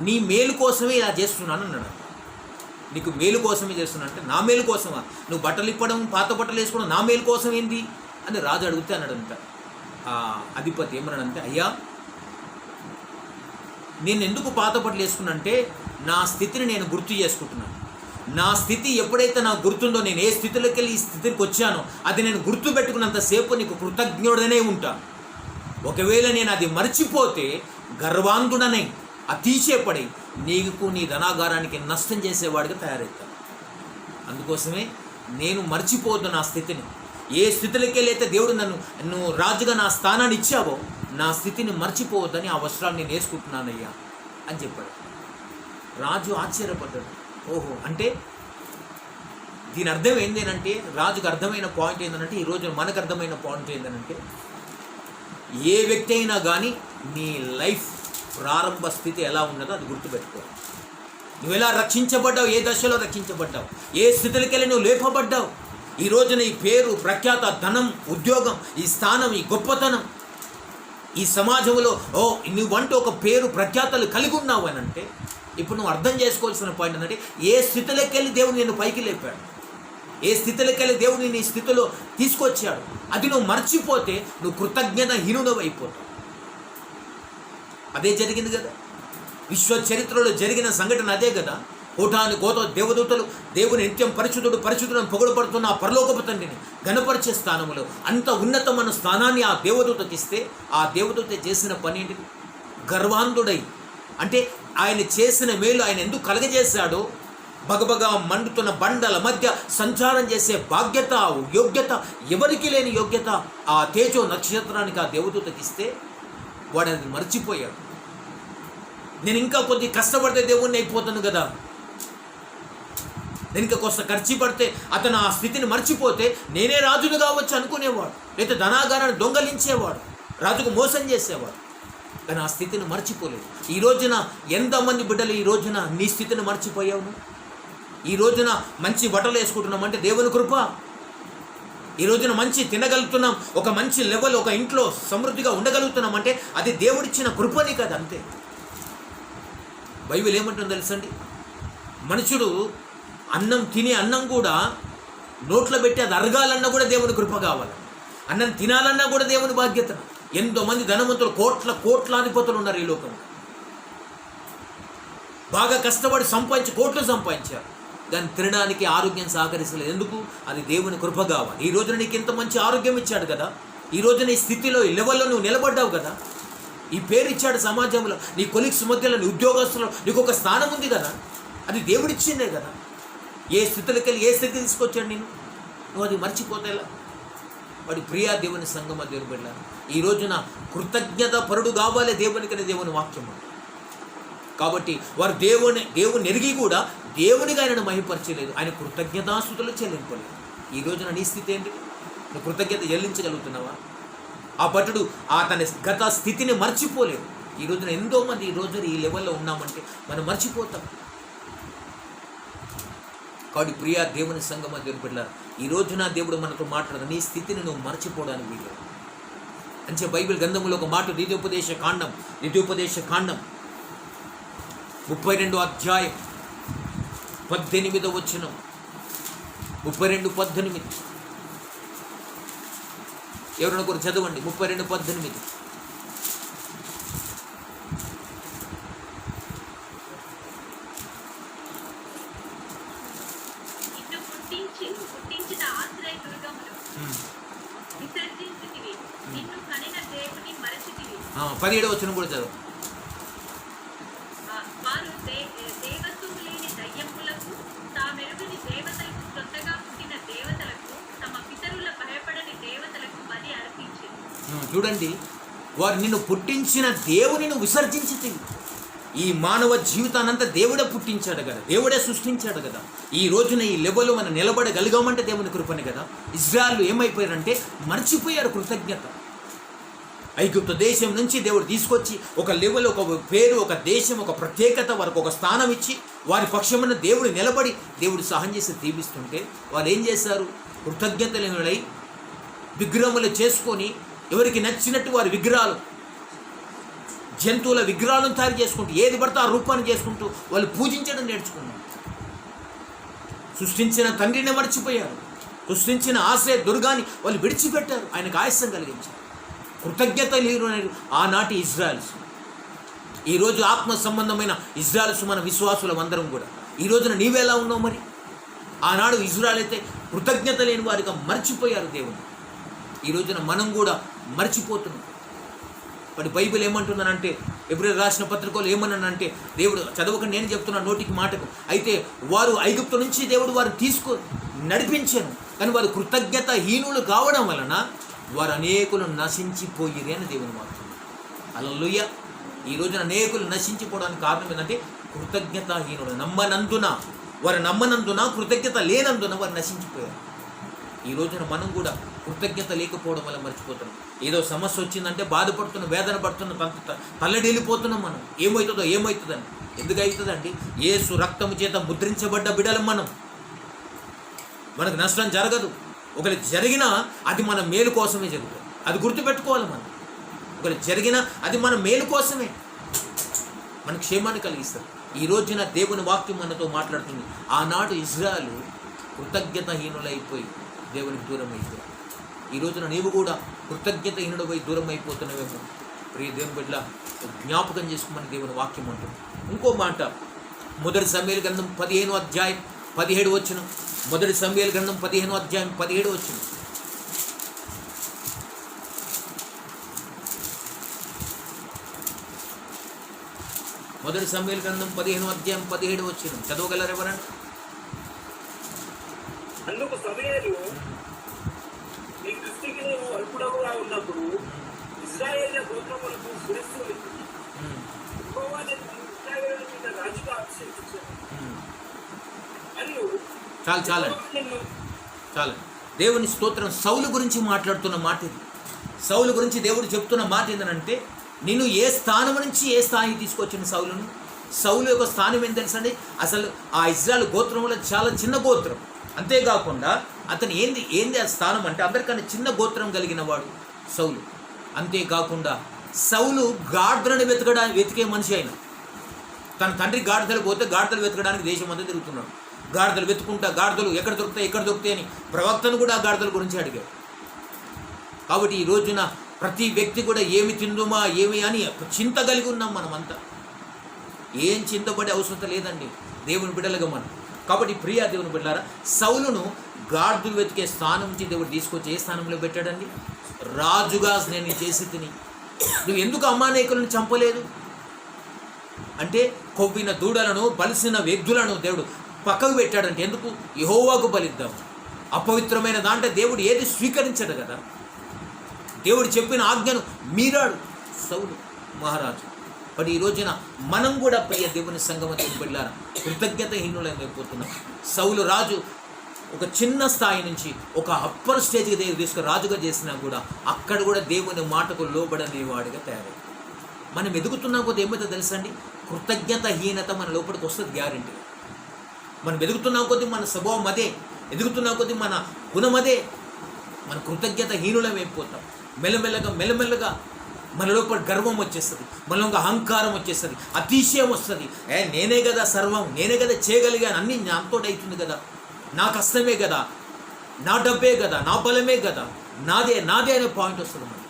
S1: నీ మేలు కోసమే ఇలా చేస్తున్నాను అన్నాడు. నీకు మేలు కోసమే చేస్తున్నా అంటే నా మేలు కోసమా, నువ్వు బట్టలు ఇప్పడం పాత బట్టలు వేసుకోవడం నా మేలు కోసం ఏంది అని రాజు అడిగితే అన్నాడంట. ఆ అధిపతి ఏమన్నాడంటే, అయ్యా నేను ఎందుకు పాత బట్టలు వేసుకున్నానంటే నా స్థితిని నేను గుర్తు చేసుకుంటున్నాను. నా స్థితి ఎప్పుడైతే నాకు గుర్తుందో, నేను ఏ స్థితిలోకి వెళ్ళి ఈ స్థితికి వచ్చానో అది నేను గుర్తు పెట్టుకున్నంతసేపు నీకు కృతజ్ఞుడనే ఉంటాను. ఒకవేళ నేను అది మర్చిపోతే గర్వాంధుడనై అతిశయపడి నీకు నీ ధనాగారానికి నష్టం చేసేవాడిగా తయారవుతాను. అందుకోసమే నేను మర్చిపోవద్దు నా స్థితిని. ఏ స్థితిలోకి వెళ్ళైతే దేవుడు నువ్వు రాజుగా నా స్థానాన్ని ఇచ్చావో నా స్థితిని మర్చిపోవద్దని ఆ వస్త్రాలు నేను వేసుకుంటున్నానయ్యా అని చెప్పాడు. రాజు ఆశ్చర్యపడ్డాడు. ఓహో, అంటే దీని అర్థం ఏంటంటే, రాజుకు అర్థమైన పాయింట్ ఏంటంటే, ఈరోజు మనకు అర్థమైన పాయింట్ ఏంటంటే, ఏ వ్యక్తి అయినా కానీ నీ లైఫ్ ప్రారంభ స్థితి ఎలా ఉన్నదో అది గుర్తుపెట్టుకో. నువ్వు ఎలా రక్షించబడ్డావు, ఏ దశలో రక్షించబడ్డావు, ఏ స్థితిలోకి వెళ్ళి నువ్వు లేపబడ్డావు. ఈ రోజున ఈ పేరు, ప్రఖ్యాత, ధనం, ఉద్యోగం, ఈ స్థానం, ఈ గొప్పతనం, ఈ సమాజంలో నువ్వంటూ ఒక పేరు ప్రఖ్యాతలు కలిగి ఉన్నావు అని అంటే, ఇప్పుడు నువ్వు అర్థం చేసుకోవాల్సిన పాయింట్ ఏంటంటే, ఏ స్థితిలోకి వెళ్ళి దేవుడు నేను పైకి లేపాడు, ఏ స్థితిలోకి వెళ్ళి దేవుడు నేను ఈ స్థితిలో తీసుకొచ్చాడు, అది నువ్వు మర్చిపోతే నువ్వు కృతజ్ఞత హీనుడవు అయిపోతావు. అదే జరిగింది కదా, విశ్వ చరిత్రలో జరిగిన సంఘటన అదే కదా. కోటాను కోట దేవదూతలు దేవుని నిత్యం పరిశుద్ధులను పొగడపడుతున్న ఆ పరలోకపు తండ్రిని ఘనపరిచే స్థానంలో అంత ఉన్నతమైన స్థానాన్ని ఆ దేవదూతకి ఇస్తే, ఆ దేవదూత చేసిన పని ఏంటిది? గర్వాంధుడై, అంటే ఆయన చేసిన మేలు ఆయన ఎందుకు కలగజేశాడో, బగబగా మండుతున్న బండల మధ్య సంచారం చేసే బాధ్యత, యోగ్యత ఎవరికి లేని యోగ్యత ఆ తేజో నక్షత్రానికి ఆ దేవదూతకి ఇస్తే వాడు అది మర్చిపోయాడు. నేను ఇంకా కొద్ది కష్టపడితే దేవుణ్ణి అయిపోతాను కదా, నేను ఇంకా కొంత ఖర్చు పడితే అతను ఆ స్థితిని మర్చిపోతే నేనే రాజును కావచ్చు అనుకునేవాడు, లేదా ధనాగారాన్ని దొంగలించేవాడు, రాజుకు మోసం చేసేవాడు. కానీ ఆ స్థితిని మర్చిపోలేదు. ఈ రోజున ఎంతమంది బిడ్డలు ఈ రోజున నీ స్థితిని మర్చిపోయావు? ఈ రోజున మంచి బట్టలు వేసుకుంటున్నాం అంటే దేవుని కృప. ఈ రోజున మంచి తినగలుగుతున్నాం, ఒక మంచి లెవెల్, ఒక ఇంట్లో సమృద్ధిగా ఉండగలుగుతున్నాం అంటే అది దేవుడిచ్చిన కృపని కదా, అంతే. బైబిల్ ఏమంటుందో తెలుసండి, మనుషుడు అన్నం తినే అన్నం కూడా నోట్లో పెట్టి అది అరగాలన్నా కూడా దేవుని కృప కావాలి. అన్నం తినాలన్నా కూడా దేవుని బాధ్యత. ఎంతోమంది ధనవంతులు కోట్లాధిపతులు ఉన్నారు ఈ లోకంలో, బాగా కష్టపడి కోట్లు సంపాదించారు, దాన్ని తినడానికి ఆరోగ్యం సహకరిస్తలేదు. ఎందుకు? అది దేవుని కృప కావాలి. ఈ రోజున నీకు ఇంత మంచి ఆరోగ్యం ఇచ్చాడు కదా, ఈ రోజున ఈ స్థితిలో, ఈ లెవెల్లో నువ్వు నిలబడ్డావు కదా, ఈ పేరు ఇచ్చాడు సమాజంలో, నీ కొలీగ్స్ మధ్యలో, నీ ఉద్యోగస్తులో నీకు ఒక స్థానం ఉంది కదా. అది దేవుడిచ్చిందే కదా. ఏ స్థితిలోకి వెళ్ళి ఏ స్థితికి తీసుకొచ్చాడు నువ్వు అది మర్చిపోతే ఎలా? వాడి ప్రియా దేవుని సంగమ దేవుని బిడ్డ, ఈ రోజున కృతజ్ఞత పరుడు కావాలి దేవునికనే దేవుని వాక్యము. కాబట్టి వారు దేవుని ఎరిగి కూడా దేవునిగా ఆయనను మహిమపరచలేదు, ఆయన కృతజ్ఞతాస్తుతులు చెల్లింపలేదు. ఈ రోజున నీ స్థితి ఏంటి? నువ్వు కృతజ్ఞత చెల్లించగలుగుతున్నావా? ఆ భటుడు తన గత స్థితిని మర్చిపోలేదు. ఈ రోజున ఎంతోమంది ఈ రోజున ఈ లెవెల్లో ఉన్నామంటే మనం మర్చిపోతాం. కాబట్టి ప్రియా దేవుని సంగమ దేవుని బిడ్డలారా, ఈ రోజున దేవుడు మనతో మాట్లాడదు, నీ స్థితిని నువ్వు మర్చిపోవడానికి వీలు. అంటే బైబిల్ గ్రంథంలో ఒక మాట, ద్వితీయోపదేశ కాండం 32 అధ్యాయం 18 వచనం, 32:18. ఎవరైనా ఒకరు చదవండి. 32:18.
S5: పుట్టించిన ఆశ్రయ దుర్గములు విసర్జించితివి, నిన్ను కనిన దేవుని మరచితివి.
S1: 17వ వచనం కూడా చదువు.
S5: వారు దేవత్వము లేని దయ్యములకు, తామెరుగని దేవతలకు, కొత్తగా పుట్టిన దేవతలకు, తమ పితరుల భయపడని దేవతలకు బలి అర్పించింది.
S1: చూడండి, వారు నిన్ను పుట్టించిన దేవుని నువ్వు విసర్జించితివి. ఈ మానవ జీవితానంతా దేవుడే పుట్టించాడు కదా, దేవుడే సృష్టించాడు కదా. ఈ రోజున ఈ లెవెల్ మనం నిలబడగలిగామంటే దేవుని కృపని కదా. ఇజ్రాయెల్ ఏమైపోయారంటే మర్చిపోయారు కృతజ్ఞత. ఐగుప్తు దేశం నుంచి దేవుడు తీసుకొచ్చి ఒక లెవెల్, ఒక పేరు, ఒక దేశం, ఒక ప్రత్యేకత, వారికి ఒక స్థానం ఇచ్చి వారి పక్షమున దేవుడు నిలబడి దేవుడు సహాయం చేసి దీవిస్తుంటే వాళ్ళు ఏం చేశారు? కృతజ్ఞతలై విగ్రహములు చేసుకొని ఎవరికి నచ్చినట్టు వారి విగ్రహాలు, జంతువుల విగ్రహాలను తయారు చేసుకుంటూ ఏది పడితే ఆ రూపాన్ని చేసుకుంటూ వాళ్ళు పూజించడం నేర్చుకున్నారు. సృష్టించిన తండ్రిని మర్చిపోయారు. సృష్టించిన ఆశ్రయ దుర్గాన్ని వాళ్ళు విడిచిపెట్టారు, ఆయనకు ఆయాసం కలిగించారు. కృతజ్ఞత లేరు ఆనాటి ఇజ్రాయెల్స్. ఈరోజు ఆత్మ సంబంధమైన ఇజ్రాయెల్స్ మన విశ్వాసులం అందరం కూడా. ఈ రోజున నీవెలా ఉన్నావు మరి? ఆనాడు ఇజ్రాయెల్ అయితే కృతజ్ఞత లేని వారిగా మర్చిపోయారు దేవుని. ఈ రోజున మనం కూడా మర్చిపోతున్నాం. వాటి బైబిల్ ఏమంటున్నానంటే, ఎబ్రియలు రాసిన పత్రికలో ఏమన్నానంటే, దేవుడు చదవకుండా నేను చెప్తున్నా నోటికి మాటకు, అయితే వారు ఐగుప్తు నుంచి దేవుడు వారు నడిపించాను, కానీ వారు కృతజ్ఞత హీనులు కావడం వలన వారు అనేకులు నశించిపోయిరి అని దేవుని వాక్యం. హల్లెలూయా. ఈ రోజున అనేకులు నశించిపోవడానికి కారణం ఏంటంటే కృతజ్ఞతాహీనుడు. నమ్మనందున కృతజ్ఞత లేనందున వారు నశించిపోయారు. ఈ రోజున మనం కూడా కృతజ్ఞత లేకపోవడం వల్ల మర్చిపోతున్నాం. ఏదో సమస్య వచ్చిందంటే బాధపడుతున్నాం, వేదన పడుతున్నాం, తల్లడిల్లిపోతున్నాం. మనం ఏమవుతుందని. ఎందుకు అవుతుందండి? యేసు రక్తము చేత ముద్రించబడ్డ బిడ్డలం మనం. మనకు నష్టం జరగదు. ఒకటి జరిగినా అది మన మేలు కోసమే జరుగుతుంది. అది గుర్తుపెట్టుకోవాలి మనం. ఒకటి జరిగినా అది మన మేలు కోసమే, మన క్షేమాన్ని కలిగిస్తుంది. ఈ రోజున దేవుని వాక్యం మనతో మాట్లాడుతుంది. ఆనాడు ఇజ్రాయెల్ కృతజ్ఞతహీనులైపోయి దేవునికి దూరం అయిపోయి, ఈ రోజున నీవు కూడా కృతజ్ఞతహీనుడపై దూరం అయిపోతున్నావేమో. ప్రియ దేవుని బిడ్డ, జ్ఞాపకం చేసుకోమని దేవుని వాక్యం అంటుంది. ఇంకో మాట, 1 సమూయేలు గ్రంథం 15వ అధ్యాయం 17 వచనం. 1 సమూయేలు గ్రంథం 15వ అధ్యాయం 17 వచనం. మొదటి సమూయేలు గ్రంథం 15వ అధ్యాయం 17 వచనం చదవగలరు ఎవరన్నా?
S2: అందుకు సమూయేలు, నీ దృష్టికి నీవు అల్పుడవుగా ఉన్నప్పుడు ఇశ్రాయేలు గోత్రములకు శిరస్సు ఎత్తి యెహోవా నిన్ను ఇశ్రాయేలు మీద రాజుగా అభిషేకించాడు మరియు
S1: చాలు. దేవుని స్తోత్రం. సౌలు గురించి మాట్లాడుతున్న మాట ఇది. సౌలు గురించి దేవుడు చెప్తున్న మాట ఏంటంటే, నిన్ను ఏ స్థానం నుంచి ఏ స్థాయికి తీసుకొచ్చిన సౌలును. సౌలు యొక్క స్థానం ఏం తెలుసండి? అసలు ఆ ఇజ్రాయెల్ గోత్రంలో చాలా చిన్న గోత్రం. అంతేకాకుండా అతను ఏంది ఆ స్థానం అంటే అందరికన్నా చిన్న గోత్రం కలిగిన వాడు సౌలు. అంతేకాకుండా సౌలు గాడిదలను వెతికే మనిషి అయిన. తన తండ్రి గాడిదలు పోతే గాడిదలు వెతకడానికి దేశం అంతా తిరుగుతున్నాడు. గాడిదలు వెతుకుంటా, గాడిదలు ఎక్కడ దొరుకుతాయి అని ప్రవక్తను కూడా ఆ గాడిదల గురించి అడిగాడు. కాబట్టి ఈ రోజున ప్రతి వ్యక్తి కూడా ఏమి తిందుమా ఏమి అని చింత కలిగి ఉన్నాం మనమంతా. ఏం చింతపడే అవసరం లేదండి దేవుని బిడ్డలుగా మనం. కాబట్టి ప్రియా దేవుని బిడ్డలారా, సౌలును గాడిదలు వెతికే స్థానం నుంచి దేవుడు తీసుకొచ్చి ఏ స్థానంలో పెట్టాడండి? రాజుగా నేను చేసి తిని. నువ్వు ఎందుకు అమాలేకులను చంపలేదు? అంటే కొవ్విన దూడలను బలిసిన వ్యక్తులను దేవుడు పక్కకు పెట్టాడంటే ఎందుకు? యెహోవాకు బలిద్దాం. అపవిత్రమైన దాంట్లో దేవుడు ఏది స్వీకరించడు కదా. దేవుడు చెప్పిన ఆజ్ఞను మీరాడు సౌలు మహారాజు. మరి ఈ రోజున మనం కూడా ప్రియ దేవుని సంగమం వెళ్ళారా కృతజ్ఞతహీనులైపోతున్నాం. సౌలు రాజు ఒక చిన్న స్థాయి నుంచి ఒక అప్పర్ స్టేజ్కి దేవుడు తీసుకుని రాజుగా చేసినా కూడా అక్కడ కూడా దేవుని మాటకు లోబడనేవాడిగా తయారై మనం ఎదుగుతున్నాం కొద్ది ఏమైతే తెలుసండి, కృతజ్ఞతహీనత మన లోపలికి వస్తుంది గ్యారెంటీ. మనం ఎదుగుతున్నాం కొద్ది మన స్వభావం అదే, ఎదుగుతున్నాం కొద్ది మన గుణం అదే. మన కృతజ్ఞతహీనులం అయిపోతాం. మెల్లమెల్లగా మన లోపల గర్వం వచ్చేస్తుంది, మనలో ఒక అహంకారం వచ్చేస్తుంది, అతిశయం వస్తుంది. నేనే కదా సర్వం, నేనే కదా చేయగలిగాను, అన్నీ నాతో అవుతుంది కదా, నా కష్టమే కదా, నా డబ్బే కదా, నా బలమే కదా, నాదే అనే పాయింట్ వస్తుంది మనకి.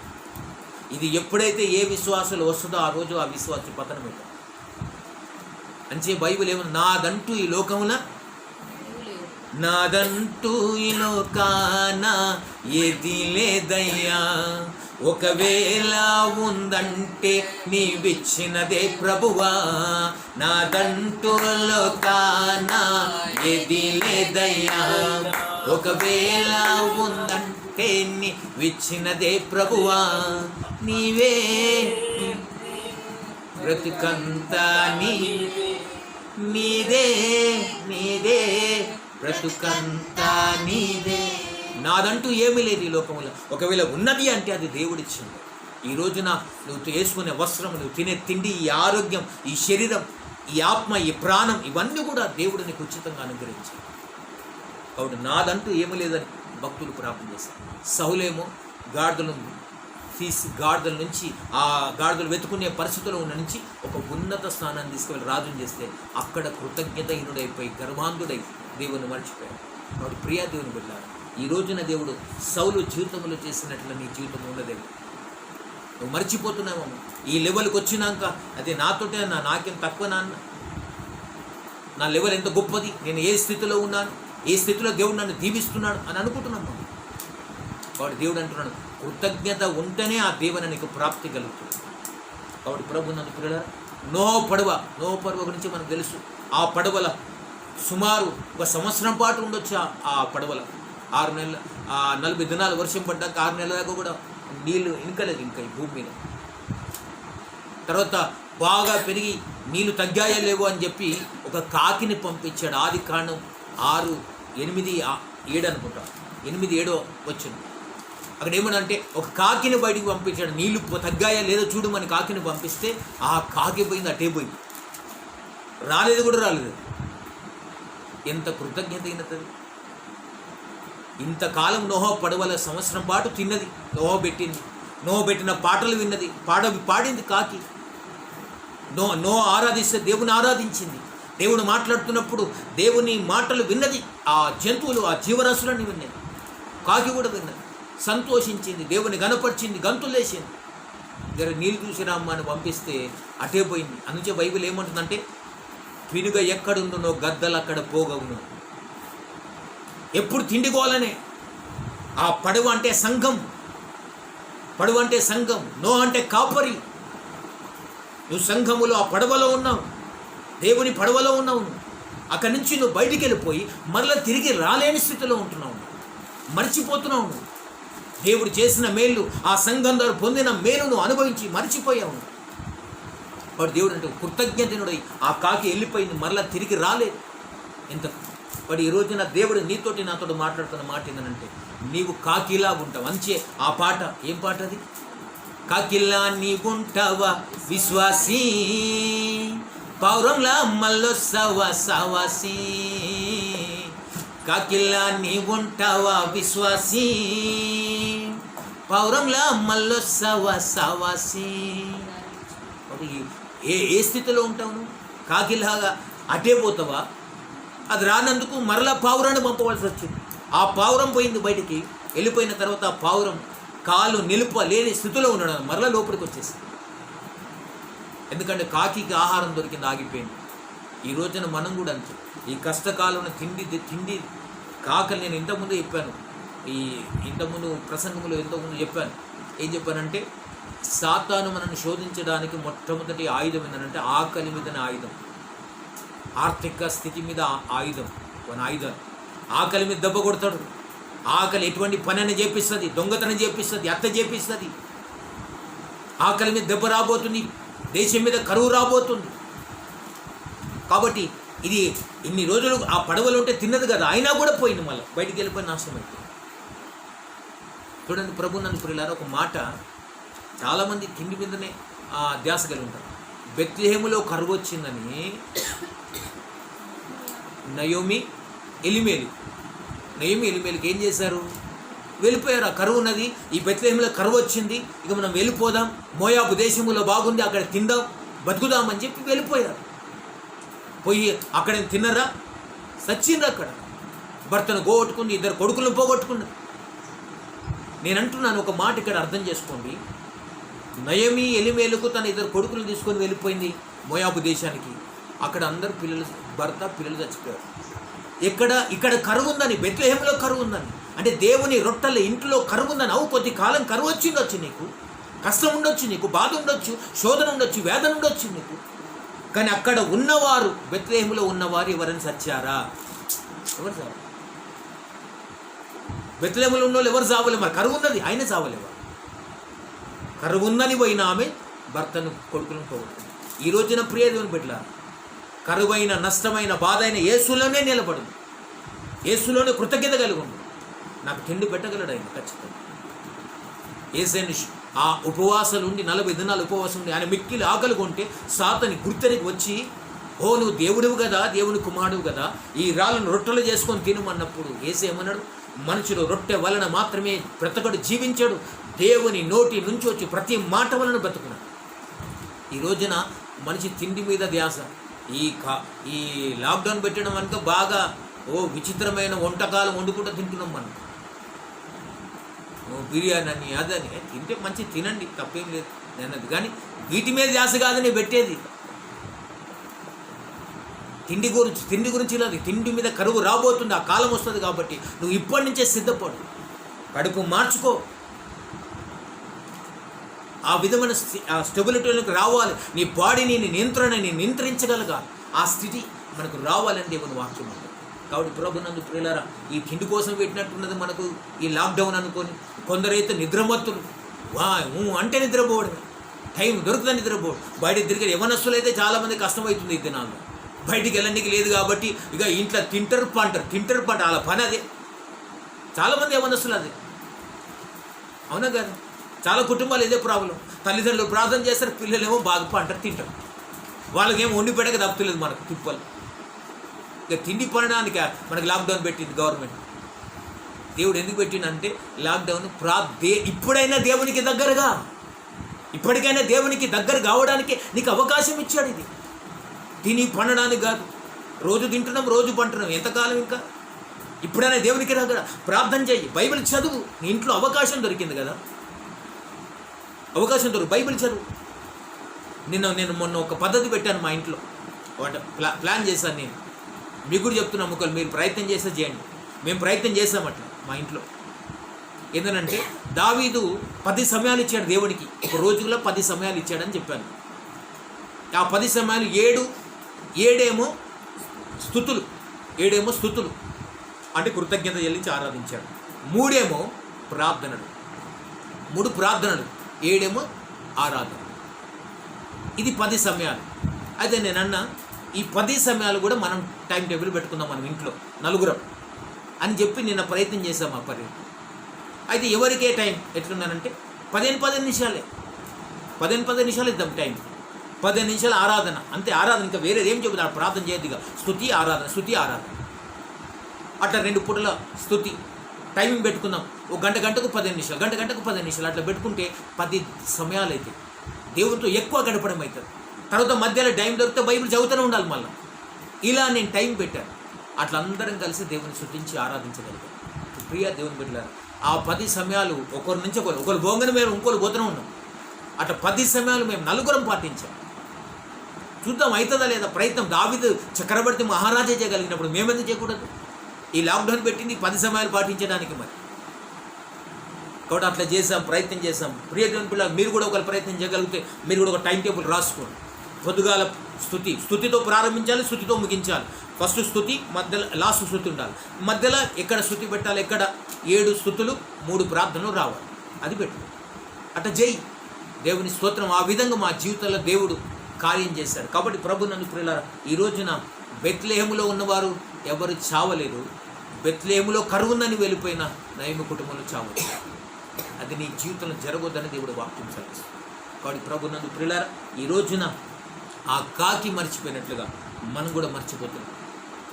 S1: ఇది ఎప్పుడైతే ఏ విశ్వాసాలు వస్తుందో ఆ రోజు ఆ విశ్వాసి పతనం అవుతాం. అంటే బైబిల్ ఏమన్నా నాదంటూ ఈ లోకమున నాదంటూ ఈ లోకాన ఏది లేదయ్యా, ఒకవేళ ఉందంటే నీవిచ్చినదే ప్రభువా. నాదంటూ లోకాన ఏది లేదయ్యా, ఒకవేళ ఉందంటే నీవిచ్చినదే ప్రభువా. నీవే బ్రతుకంతా నీదే బ్రతుకంతా నీదే. నాదంటూ ఏమీ లేదు ఈ లోకంలో. ఒకవేళ ఉన్నది అంటే అది దేవుడిచ్చింది. ఈ రోజున నువ్వు వేసుకునే వస్త్రం, నువ్వు తినే తిండి, ఈ ఆరోగ్యం, ఈ శరీరం, ఈ ఆత్మ, ఈ ప్రాణం, ఇవన్నీ కూడా దేవుడు నీకు ఉచితంగా అనుగ్రహించాడు. కాబట్టి నాదంటూ ఏమీ లేదని భక్తులు ప్రార్థన చేశారు. సౌలేమో గాడిదలను తీసి గాడిదల నుంచి ఆ గాడిదలు వెతుకునే పరిస్థితుల్లో ఉన్న నుంచి ఒక ఉన్నత స్థానాన్ని తీసుకువెళ్ళి రాజుని చేస్తే అక్కడ కృతజ్ఞతహీనుడైపోయి గర్వాంధుడై దేవుని మర్చిపోయాడు. కాబట్టి ప్రియా దేవుని బిడ్డలారా, ఈ రోజున దేవుడు సౌలు జీవితంలో చేసినట్లు నీ జీవితం ఉండదే. నువ్వు మర్చిపోతున్నావు. ఈ లెవెల్కి వచ్చినాక అదే నాతోటే నాకేం తక్కువ నా లెవెల్ ఎంత గొప్పది, నేను ఏ స్థితిలో ఉన్నాను, ఏ స్థితిలో దేవుడు నన్ను దీవిస్తున్నాడు అని అనుకుంటున్నాము. కాబట్టి దేవుడు అంటున్నాడు, కృతజ్ఞత ఉంటేనే ఆ దీవెన నీకు ప్రాప్తి కలుగుతుంది. కాబట్టి ప్రభు నన్ను పిల్లల నోహ పడవ గురించి మనకు తెలుసు. ఆ పడవల సుమారు 1 సంవత్సరం పాటు ఉండొచ్చు. ఆ పడవల 6 నెలలు 40 దినాలు వర్షం పడ్డాక 6 నెలల దాకా కూడా నీళ్లు ఇనకలేదు ఇంకా ఈ భూమి మీద. తర్వాత బాగా పెరిగి నీళ్లు తగ్గాయో లేవో అని చెప్పి ఒక కాకిని పంపించాడు. ఆది కాండం 6, 8, 7 అనుకుంటా, 8, 7 వచ్చింది. అక్కడ ఏమనంటే ఒక కాకిని బయటికి పంపించాడు. నీళ్లు తగ్గాయా లేదో చూడమని కాకిని పంపిస్తే ఆ కాకి పోయింది, అటే పోయింది, రాలేదు. ఎంత కృతజ్ఞత! ఇంతకాలం నోహ పడవల సంవత్సరం పాటు తిన్నది, నోహ పెట్టిన పాటలు విన్నది, పాడింది కాకి. నోహ ఆరాధిస్తే దేవుని ఆరాధించింది. దేవుడు మాట్లాడుతున్నప్పుడు దేవుని మాటలు విన్నది. ఆ జంతువులు, ఆ జీవరాశులన్నీ విన్నాయి. కాకి కూడా విన్నది, సంతోషించింది, దేవుని గనపరిచింది, గంతులేసింది. దగ్గర నీళ్ళు చూసిరామ్మ అని పంపిస్తే అటే పోయింది. అందుకే బైబిల్ ఏమంటుందంటే, పినుగ ఎక్కడుండునో గద్దలు అక్కడ పోగవును. ఎప్పుడు తిండికోవాలనే. ఆ పడవ అంటే సంఘం, నోహ అంటే కాపరి. నువ్వు సంఘములో ఆ పడవలో ఉన్నావు, దేవుని పడవలో ఉన్నావు. అక్కడి నుంచి నువ్వు బయటికి వెళ్ళిపోయి మరలా తిరిగి రాలేని స్థితిలో ఉంటున్నావు, మర్చిపోతున్నావు. దేవుడు చేసిన మేలు, ఆ సంఘం ద్వారా పొందిన మేలును అనుభవించి మర్చిపోయావు. వాడు దేవుడు అంటే కృతజ్ఞతనుడై ఆ కాకి వెళ్ళిపోయింది, మరలా తిరిగి రాలేదు. ఎంత వాడు ఈ రోజున దేవుడు నీతోటి నాతోటి మాట్లాడుతున్న మాట ఏంటంటే, నీవు కాకిలా ఉంటావు. అంచే ఆ పాట, ఏం పాట అది? కాకిలా నీవుంటావా విశ్వాసీ, పౌరంలా మల్లో సవాసి. కాకిలా నీవుంటావా విశ్వాసీ, పౌరంలా మల్లో సవాసి. ఏ స్థితిలో ఉంటావు నువ్వు? కాకిలాగా అటే పోతావా? అది రానందుకు మరలా పావురాన్ని పంపవలసి వచ్చింది. ఆ పావురం పోయింది బయటికి. వెళ్ళిపోయిన తర్వాత ఆ పావురం కాలు నిలుపలేని స్థితిలో ఉండడం మరలా లోపలికి వచ్చేసింది. ఎందుకంటే కాకికి ఆహారం దొరికింది, ఆగిపోయింది. ఈ రోజున మనం కూడా అంతే. ఈ కష్టకాలంలో తిండి కాకలు నేను ఇంతకుముందు చెప్పాను, ఇంతకుముందు ప్రసంగంలో చెప్పాను. ఏం చెప్పానంటే, సాతాను మనల్ని శోధించడానికి మొట్టమొదటి ఆయుధం ఏంటంటే ఆకలి మీదనే ఆయుధం, ఆర్థిక స్థితి మీద ఆయుధం, మన ఆయుధాలు. ఆకలి మీద దెబ్బ కొడతాడు. ఆకలి ఎటువంటి పని అని చేపిస్తుంది, దొంగతనం చేపిస్తుంది, హత్య చేపిస్తుంది. ఆకలి మీద దెబ్బ రాబోతుంది, దేశం మీద కరువు రాబోతుంది. కాబట్టి ఇది ఇన్ని రోజులు ఆ పడవలు ఉంటే తిన్నది కదా, అయినా కూడా పోయింది, మళ్ళీ బయటికి వెళ్ళిపోయి నాశనం అయిపోయింది. చూడండి ప్రభు నన్ను ప్రియులారా, ఒక మాట, చాలామంది తిండి మీదనే ధ్యాస కలిగి ఉంటారు. బెత్లెహేములో కరువు వచ్చిందని నయోమి ఎలిమేలుకి ఏం చేశారు? వెళ్ళిపోయారు. ఆ కరువు ఉన్నది, ఈ బెత్లెహేములో కరువు వచ్చింది, ఇక మనం వెళ్ళిపోదాం, మోయాబు దేశంలో బాగుంది, అక్కడ తిందాం, బతుకుదామని చెప్పి వెళ్ళిపోయారు. పోయి అక్కడ తిన్నరా? సచ్చిండ్రు. అక్కడ భర్తను పోగొట్టుకుంది, 2 కొడుకులను పోగొట్టుకున్నారు. నేను అంటున్నాను, ఒక మాట ఇక్కడ అర్థం చేసుకోండి. నయమి ఎలిమేలుకు తన 2 కొడుకులు తీసుకొని వెళ్ళిపోయింది మోయాబు దేశానికి. అక్కడ అందరు భర్త పిల్లలు చచ్చిపోయారు. ఇక్కడ కరువు ఉందని, బెత్లెహేములో కరువు ఉందని, అంటే దేవుని రొట్టెల ఇంట్లో కరువు ఉందని. అవు కొద్ది కాలం కరువు వచ్చిండొచ్చు, నీకు కష్టం ఉండొచ్చు, నీకు బాధ ఉండొచ్చు, శోధన ఉండొచ్చు, వేదన ఉండొచ్చు నీకు. కానీ అక్కడ ఉన్నవారు, బెత్లెహేములో ఉన్నవారు ఎవరైనా చచ్చారా? ఎవరు చావు? బెత్లెహేములో ఉన్న వాళ్ళు ఎవరు చావలే. మరి కరువు ఉన్నది, ఆయన చావలేవారు. కరువు ఉందని పోయిన ఆమె భర్తను కొడుకులను పోగొట్టుకుంది. ఈ రోజున ప్రియ దేవుని బిడ్డల, కరువైన, నష్టమైన, బాధ అయిన యేసులోనే నిలబడింది, యేసులోనే కృతజ్ఞత కలిగి ఉంది. నాకు తిండి పెట్టగలడు ఆయన ఖచ్చితంగా. యేసైని ఆ ఉపవాసాలు ఉండి 40 దినాలు ఉపవాసం ఉండి ఆయన మిక్కిలి ఆకలి కొంటే సాతాను గుర్తెరికి వచ్చి, ఓ నువ్వు దేవుడివి కదా, దేవుని కుమారుడు కదా, ఈ రాళ్ళను రొట్టెలు చేసుకొని తినమన్నప్పుడు యేసు ఏమన్నాడు? మనుషులు రొట్టె వలన మాత్రమే బ్రతకడు, జీవించాడు, దేవుని నోటి నుంచి వచ్చి ప్రతి మాట వలన బ్రతుకున్నాడు. ఈ రోజున మనిషి తిండి మీద ధ్యాస. ఈ లాక్డౌన్ పెట్టడం కనుక బాగా విచిత్రమైన వంటకాలు వండుకుంటూ తింటున్నాం మనం. బిర్యానీ అని అదని తింటే మంచి తినండి, తప్పేం లేదు అన్నది. కానీ వీటి మీద ధ్యాస కాదని పెట్టేది. తిండి గురించి లేదు. తిండి మీద కరువు రాబోతుంది, ఆ కాలం వస్తుంది. కాబట్టి నువ్వు ఇప్పటి నుంచే సిద్ధపడు, కడుపు మార్చుకో, ఆ విధమైన స్టెబిలిటీలోకి రావాలి. నీ బాడీని నియంత్రించగలగాలి. ఆ స్థితి మనకు రావాలని దేవుని వాక్యం ఉంది. కాబట్టి ప్రభునందు ప్రియులారా, ఈ తిండి కోసం పెట్టినట్టున్నది మనకు ఈ లాక్డౌన్ అనుకొని. కొందరైతే నిద్రమత్తులు, అంటే నిద్రపోవడమే, టైం దొరుకుతుంది నిద్రపోవడం. బయట తిరిగి యవనస్తులు అయితే చాలామంది కష్టమవుతుంది ఈ దినాల్లో. బయటికి వెళ్ళడానికి లేదు కాబట్టి ఇక ఇంట్లో తింటర్ పంట అలా పని అదే. చాలామంది యవనస్తులు అదే, అవునా కదా? చాలా కుటుంబాలు ఇదే ప్రాబ్లం. తల్లిదండ్రులు ప్రార్థన చేస్తారు, పిల్లలేమో బాగా పంటారు, తింటారు. వాళ్ళకేమో వండి పెట్టక తప్పులేదు మనకు తిప్పలు. ఇక తిండి పడడానికి మనకి లాక్డౌన్ పెట్టింది గవర్నమెంట్. దేవుడు ఎందుకు పెట్టిందంటే లాక్డౌన్ ఇప్పుడైనా దేవునికి దగ్గరగా, ఇప్పటికైనా దేవునికి దగ్గర కావడానికి నీకు అవకాశం ఇచ్చాడు. ఇది తిని పండడానికి కాదు. రోజు తింటున్నాం, రోజు పంటున్నాం, ఎంతకాలం ఇంకా? ఇప్పుడైనా దేవునికి దగ్గర ప్రార్థన చేయి, బైబిల్ చదువు. నీ ఇంట్లో అవకాశం దొరికింది కదా, అవకాశం దొరికి బైబిల్ చదువు. నేను మొన్న ఒక పద్ధతి పెట్టాను మా ఇంట్లో, ప్లాన్ చేశాను. నేను మీకు కూడా చెప్తున్నాను, ఒకరు మీరు ప్రయత్నం చేస్తే చేయండి. మేము ప్రయత్నం చేసామట్లా మా ఇంట్లో. ఏంటంటే దావీదు 10 సమయాలు ఇచ్చాడు దేవుడికి, ఒక రోజులో 10 సమయాలు ఇచ్చాడని చెప్పాను. ఆ 10 సమయాలు 7 స్తుతులు అంటే కృతజ్ఞత చెల్లించి ఆరాధించాడు. 3 ప్రార్థనలు, 3 ప్రార్థనలు, 7 ఆరాధన. ఇది 10 సమయాలు. అయితే నేనన్నా ఈ 10 సమయాలు కూడా మనం టైం టేబుల్ పెట్టుకుందాం మనం ఇంట్లో నలుగురం అని చెప్పి నిన్న ప్రయత్నం చేశాం ఆ పని. అయితే ఎవరికే టైం ఎట్లున్నానంటే 15 నిమిషాలే, 15 నిమిషాలు ఇద్దాం టైం. 15 నిమిషాలు ఆరాధన, అంతే. ఆరాధన ఇంకా వేరే ఏం చెబుతాడు? ప్రార్థన చేయద్దుగా, స్తుతి ఆరాధన. అట్లా 2 పూటల స్తుతి టైమింగ్ పెట్టుకుందాం. ఒక గంటకు 15 నిమిషాలు, గంటకు 15 నిమిషాలు అట్లా పెట్టుకుంటే 10 సమయాలు అయితే దేవునితో ఎక్కువ గడపడం అవుతుంది. తర్వాత మధ్యలో టైం దొరికితే బైబిల్ చదువుతూనే ఉండాలి మళ్ళీ. ఇలా నేను టైం పెట్టాను. అట్లా అందరం కలిసి దేవుని స్తుతించి ఆరాధించగలిగాం. ప్రియ దేవుని బిడ్డలారా, ఆ 10 సమయాలు ఒకరి నుంచి ఒకరు బోంగని మేము ఇంకోరు పోతూనే ఉన్నాం. అట్లా 10 సమయాలు మేము నలుగురం పాటించాం. చూద్దాం అవుతుందా లేదా ప్రయత్నం. దావీదు చక్రవర్తి మహారాజా చేయగలిగినప్పుడు మేమెందుకు చేయకూడదు? ఈ లాక్డౌన్ పెట్టింది 10 సమయాలు పాటించడానికి. మరి కాబట్టి అట్లా చేసాం, ప్రయత్నం చేసాం. ప్రియ దేవుని పిల్లలు, మీరు కూడా ఒక ప్రయత్నం చేయగలిగితే మీరు కూడా ఒక టైం టేబుల్ రాసుకోండి. పొద్దుగాల స్థుతితో ప్రారంభించాలి, స్థుతితో ముగించాలి. ఫస్ట్ స్థుతి, మధ్యలో లాస్ట్ స్థుతి ఉండాలి. మధ్యలో ఎక్కడ స్థుతి పెట్టాలి, ఎక్కడ 7 స్థుతులు 3 ప్రార్థనలు రావాలి, అది పెట్టు. అట్లా చేయి. దేవుని స్తోత్రం. ఆ విధంగా మా జీవితంలో దేవుడు కార్యం చేశాడు. కాబట్టి ప్రభు నందు ప్రియులారా, ఈ రోజున బెత్లెహేములో ఉన్నవారు ఎవరు చావలేదు. బెత్లెహేములో కరువు ఉందని వెళ్ళిపోయిన నయమి కుటుంబంలో చావలేదు. అది నీ జీవితంలో జరగొద్దని దేవుడు వాక్యం చదివిస్తాడు. కాబట్టి ప్రభు నందు ప్రియులారా, ఈ రోజున ఆ కాకి మర్చిపోయినట్లుగా మనం కూడా మర్చిపోతున్నాం.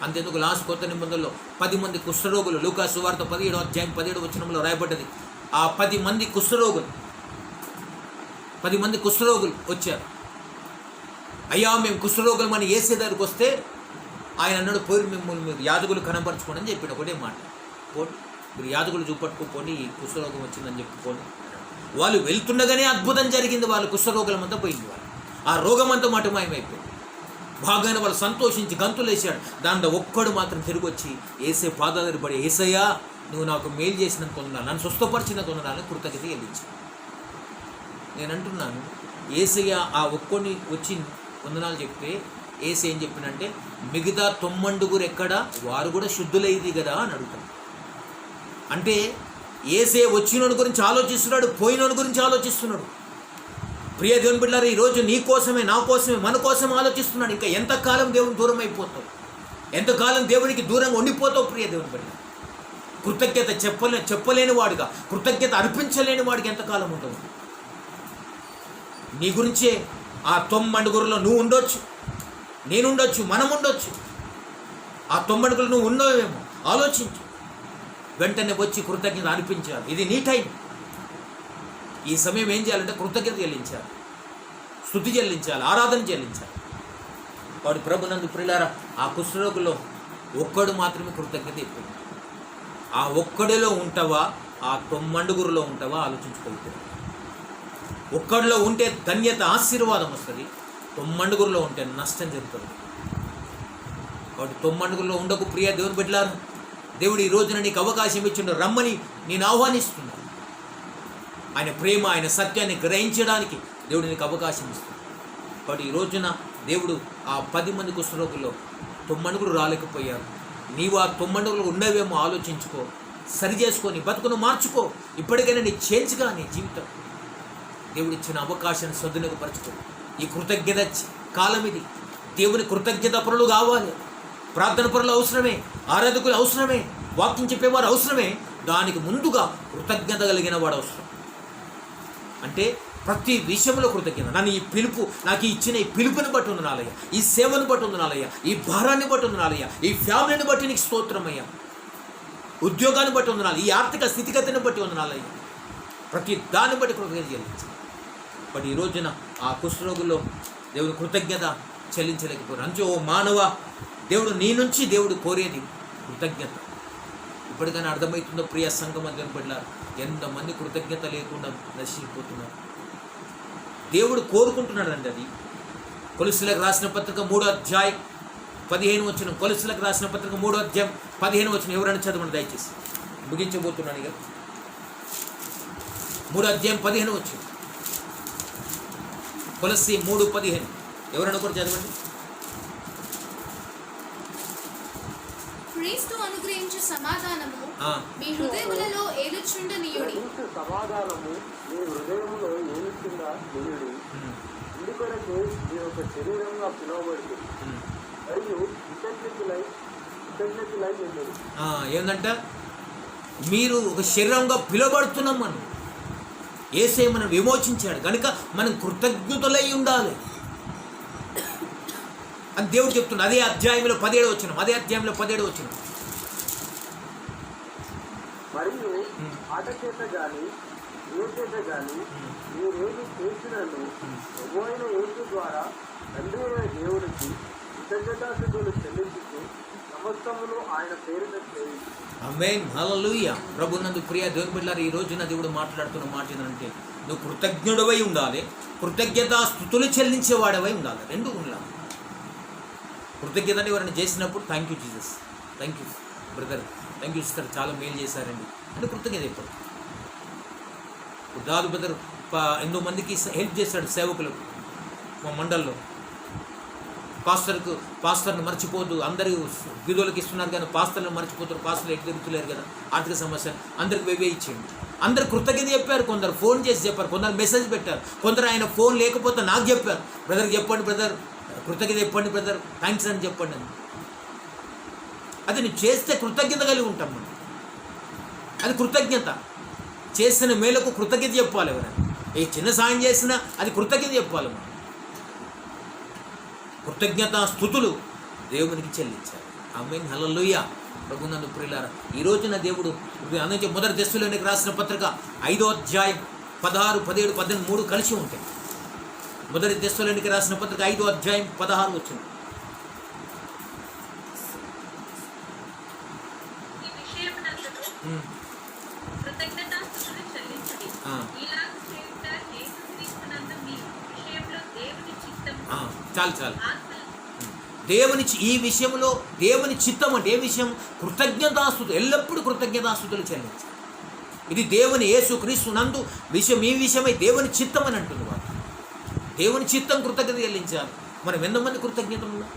S1: అంతెందుకు లాస్ట్ కొత్త నిబంధనలో 10 మంది కుష్ఠరోగులు, లూకా సువార్త 17వ అధ్యాయం 17వ వచనంలో రాయబడ్డది. ఆ 10 మంది కుష్ఠరోగులు వచ్చారు. అయ్యా మేము కుష్ఠరోగులమని యేసు దగ్గరికి వస్తే ఆయన అన్నాడు, పోయి మిమ్మల్ని మీరు యాజకులు కనపరచుకోండి అని చెప్పాడు. ఒకటే మాట, పోండి మీరు యాజకులు చూపట్టుకోండి, ఈ కుష్ఠరోగం వచ్చిందని చెప్పుకోండి. వాళ్ళు వెళ్తుండగానే అద్భుతం జరిగింది. వాళ్ళు కుష్ఠరోగులమంతా పోయింది. వాళ్ళు ఆ రోగమంతా మటుమాయమైపోయింది. బాగానే వాళ్ళు సంతోషించి గంతులు వేసాడు. దాంట్లో ఒక్కడు మాత్రం తిరిగి వచ్చి ఏసే పాదాలు పడి, ఏసయ్యా నువ్వు నాకు మేలు చేసినందుకు వందనాలు, నన్ను స్వస్థపరిచినందుకు వందనాలని కృతజ్ఞత చెల్లించాను. నేను అంటున్నాను, ఏసయ్య ఆ ఒక్కడిని వచ్చి వందనాలు చెప్తే ఏసే ఏం చెప్పినంటే, మిగతా 90 ఎక్కడా, వారు కూడా శుద్ధులైది కదా అని అడుగుతాను. అంటే ఏసే వచ్చినోడి గురించి ఆలోచిస్తున్నాడు, పోయినోడి గురించి ఆలోచిస్తున్నాడు. ప్రియ దేవుని బిడ్డలారా, ఈరోజు నీ కోసమే, నా కోసమే, మన కోసం ఆలోచిస్తున్నాడు. ఇంకా ఎంతకాలం దేవుని దూరం అయిపోతావు, ఎంతకాలం దేవునికి దూరంగా ఉండిపోతావు. ప్రియ దేవుని బిడ్డ, కృతజ్ఞత చెప్పలేని వాడిగా, కృతజ్ఞత అర్పించలేని వాడికి ఎంతకాలం ఉంటుంది. నీ గురించే ఆ 90 నువ్వు ఉండొచ్చు, నేను ఉండొచ్చు, మనం ఉండొచ్చు. ఆ 90 నువ్వు ఉన్నావేమో ఆలోచించు. వెంటనే వచ్చి కృతజ్ఞత అర్పించాలి. ఇది నీ టైం. ఈ సమయం ఏం చేయాలంటే కృతజ్ఞత చెల్లించాలి, స్తుతి చెల్లించాలి, ఆరాధన చెల్లించాలి. వాడు ప్రభునందు ప్రియులారా, ఆ కుష్ఠరోగులో ఒక్కడు మాత్రమే కృతజ్ఞత అయిపోయింది. ఆ ఒక్కడిలో ఉంటావా, ఆ 90 ఉంటావా ఆలోచించుకోగలుగుతావు. ఒక్కడిలో ఉంటే ధన్యత, ఆశీర్వాదం వస్తుంది. 90 ఉంటే నష్టం జరుగుతుంది. కాబట్టి 90 ఉండకు. ప్రియ దేవుని బిడ్డలారా, దేవుడు ఈ రోజున నీకు అవకాశం ఇచ్చిండు, రమ్మని నేను ఆహ్వానిస్తున్నాను. ఆయన ప్రేమ, ఆయన సత్యాన్ని గ్రహించడానికి దేవుడు నీకు అవకాశం ఇస్తుంది. కాబట్టి ఈ రోజున దేవుడు ఆ 10 మంది కుష్ఠరోగుల్లో 90 రాలేకపోయారు. నీవు ఆ 90 ఉండవేమో ఆలోచించుకో, సరి చేసుకొని బతుకును మార్చుకో. ఇప్పటికైనా నీ చేంజ్గా నీ జీవితం దేవుడు ఇచ్చిన అవకాశాన్ని సద్వినియోగపరచుకో. ఈ కృతజ్ఞత కాలం ఇది. దేవుని కృతజ్ఞత పరులు కావాలి. ప్రార్థన పరులు అవసరమే, ఆరాధకులు అవసరమే, వాక్యం చెప్పేవారు అవసరమే. దానికి ముందుగా కృతజ్ఞత కలిగిన వాడు అవసరం. అంటే ప్రతి విషయంలో కృతజ్ఞత. నన్ను ఈ పిలుపు, నాకు ఇచ్చిన ఈ పిలుపుని బట్టి ఉంది నాలయ్య, ఈ సేవను బట్టి ఉంది నాలయ్య, ఈ భారాన్ని బట్టి ఉంది నాలయ్య, ఈ ఫ్యామిలీని బట్టి నీకు స్తోత్రమయ్యా, ఉద్యోగాన్ని బట్టి ఉంది నాలయ్య, ఈ ఆర్థిక స్థితిగతిని బట్టి ఉంది నాలయ్య. ప్రతి దాన్ని బట్టి కృతజ్ఞత చెల్లించాలి. బట్ ఈ రోజున ఆ కుష్ఠరోగుల్లో దేవుడు కృతజ్ఞత చెల్లించలేకపోయారు. అంచు ఓ మానవ, దేవుడు నీ నుంచి దేవుడు కోరేది కృతజ్ఞత. ఇప్పటికైనా అర్థమవుతుందో ప్రియ సంఘం అని కనపడ్డారు. ఎంతమంది కృతజ్ఞత లేకుండా నశించిపోతున్నారు. దేవుడు కోరుకుంటున్నాడండి అది. కొలస్సీలకు రాసిన పత్రిక 3వ అధ్యాయం 15 వచనం. కొలస్సీలకు రాసిన పత్రిక 3వ అధ్యాయం 15 వచనం. ఎవరైనా చదవండి దయచేసి, ముగించబోతున్నాను ఇక. 3వ అధ్యాయం 15 వచనం. కొలస్సీ 3:15. ఎవరైనా కూడా చదవండి.
S6: క్రీస్తు అనుగ్రహించు సమాధానము మీ హృదయములలో ఏలుచుండనీయుడి.
S2: సమాధానము మీ హృదయములో ఏలుచుండా నీయుడి. ఇందుకొరకే మీ ఒక శరీరంగా పిలువబడుతుంది మరియు కృతజ్ఞతులై ఉన్నది.
S1: ఏంటంట, మీరు ఒక శరీరంగా పిలువబడుతున్నాం. మనం యేసే మనం విమోచించాడు కనుక మనం కృతజ్ఞతులై ఉండాలి అని దేవుడు చెప్తున్నాడు. అదే అధ్యాయంలో 17 వచనం. అదే అధ్యాయంలో 17 వచనం.
S2: మరియు ఆట చేత గాని ఏ చేత గాని మీరేమి చేసినను ప్రభువైన యేసు ద్వారా తండ్రి అయిన దేవుడికి కృతజ్ఞతాస్తుతులు చెల్లించుతూ సమస్తమును ఆయన పేరున చేయించు.
S1: ఆమేన్, హల్లెలూయా. ప్రభునందు ప్రియ దేవుని బిడ్డలారా, ఈ రోజున దేవుడు మాట్లాడుతున్న మాట ఏంటంటే, నువ్వు కృతజ్ఞుడవై ఉండాలి, కృతజ్ఞతా స్తుతులు చెల్లించేవాడవై ఉండాలి. రెండు ఉండాలి. కృతజ్ఞతని ఎవరైనా చేసినప్పుడు thank you Jesus, thank you brother, thank you sister, చాలా మేలు చేశారండి అంటే కృతజ్ఞత. ఎప్పుడు దాదు బ్రదర్ ఎంతో మందికి హెల్ప్ చేశాడు, సేవకులకు మా మండల్లో. పాస్టర్ని మర్చిపోదు, అందరూ విధులకు ఇస్తున్నారు కానీ పాస్టర్లను మర్చిపోతారు. పాస్టర్లు ఎటు తిరుగుతలేరు కదా, ఆర్థిక సమస్య, అందరికి వేవే ఇచ్చేయండి. అందరు కృతజ్ఞత చెప్పారు, కొందరు ఫోన్ చేసి చెప్పారు, కొందరు మెసేజ్ పెట్టారు, కొందరు ఆయన ఫోన్ లేకపోతే నాకు చెప్పారు, బ్రదర్ చెప్పండి బ్రదర్, కృతజ్ఞత చెప్పండి బ్రదర్, థ్యాంక్స్ అని చెప్పండి అని. అది నువ్వు చేస్తే కృతజ్ఞత కలిగి ఉంటాం మనం. అది కృతజ్ఞత. చేసిన మేలకు కృతజ్ఞత చెప్పాలి. ఎవరైనా ఏ చిన్న సాయం చేసినా అది కృతజ్ఞత చెప్పాలి. మనం కృతజ్ఞత స్తుతులు దేవునికి చెల్లించాలి. ఆమేన్, హల్లెలూయా. ప్రభునందు ప్రియులారా, ఈ రోజున దేవుడు అందుకే మొదటి దశలోనికి రాసిన పత్రిక 5వ అధ్యాయం 16, 17, 13 కలిసి ఉంటాయి. మొదటి దశలోనికి రాసిన పత్రిక 5వ అధ్యాయం 16 వచ్చింది.
S5: ఈ విషయమునందును కృతజ్ఞతాస్తుతులు చెల్లించుడి. ఇలాగ చేయుట యేసుక్రీస్తునందు మీ విషయంలో దేవుని చిత్తము.
S1: చాలు దేవుని ఈ విషయంలో దేవుని చిత్తం అంటే ఏ విషయం? కృతజ్ఞతాస్తుతులు. ఎల్లప్పుడూ కృతజ్ఞతాస్తుతులు చెల్లించాలి. ఇది దేవుని యేసుక్రీస్తు నందు విషయం, ఈ విషయమై దేవుని చిత్తం అని అంటుంది వారు. దేవుని చిత్తం కృతజ్ఞత చెల్లించాలి. మనం ఎంతమంది కృతజ్ఞత ఉన్నాం?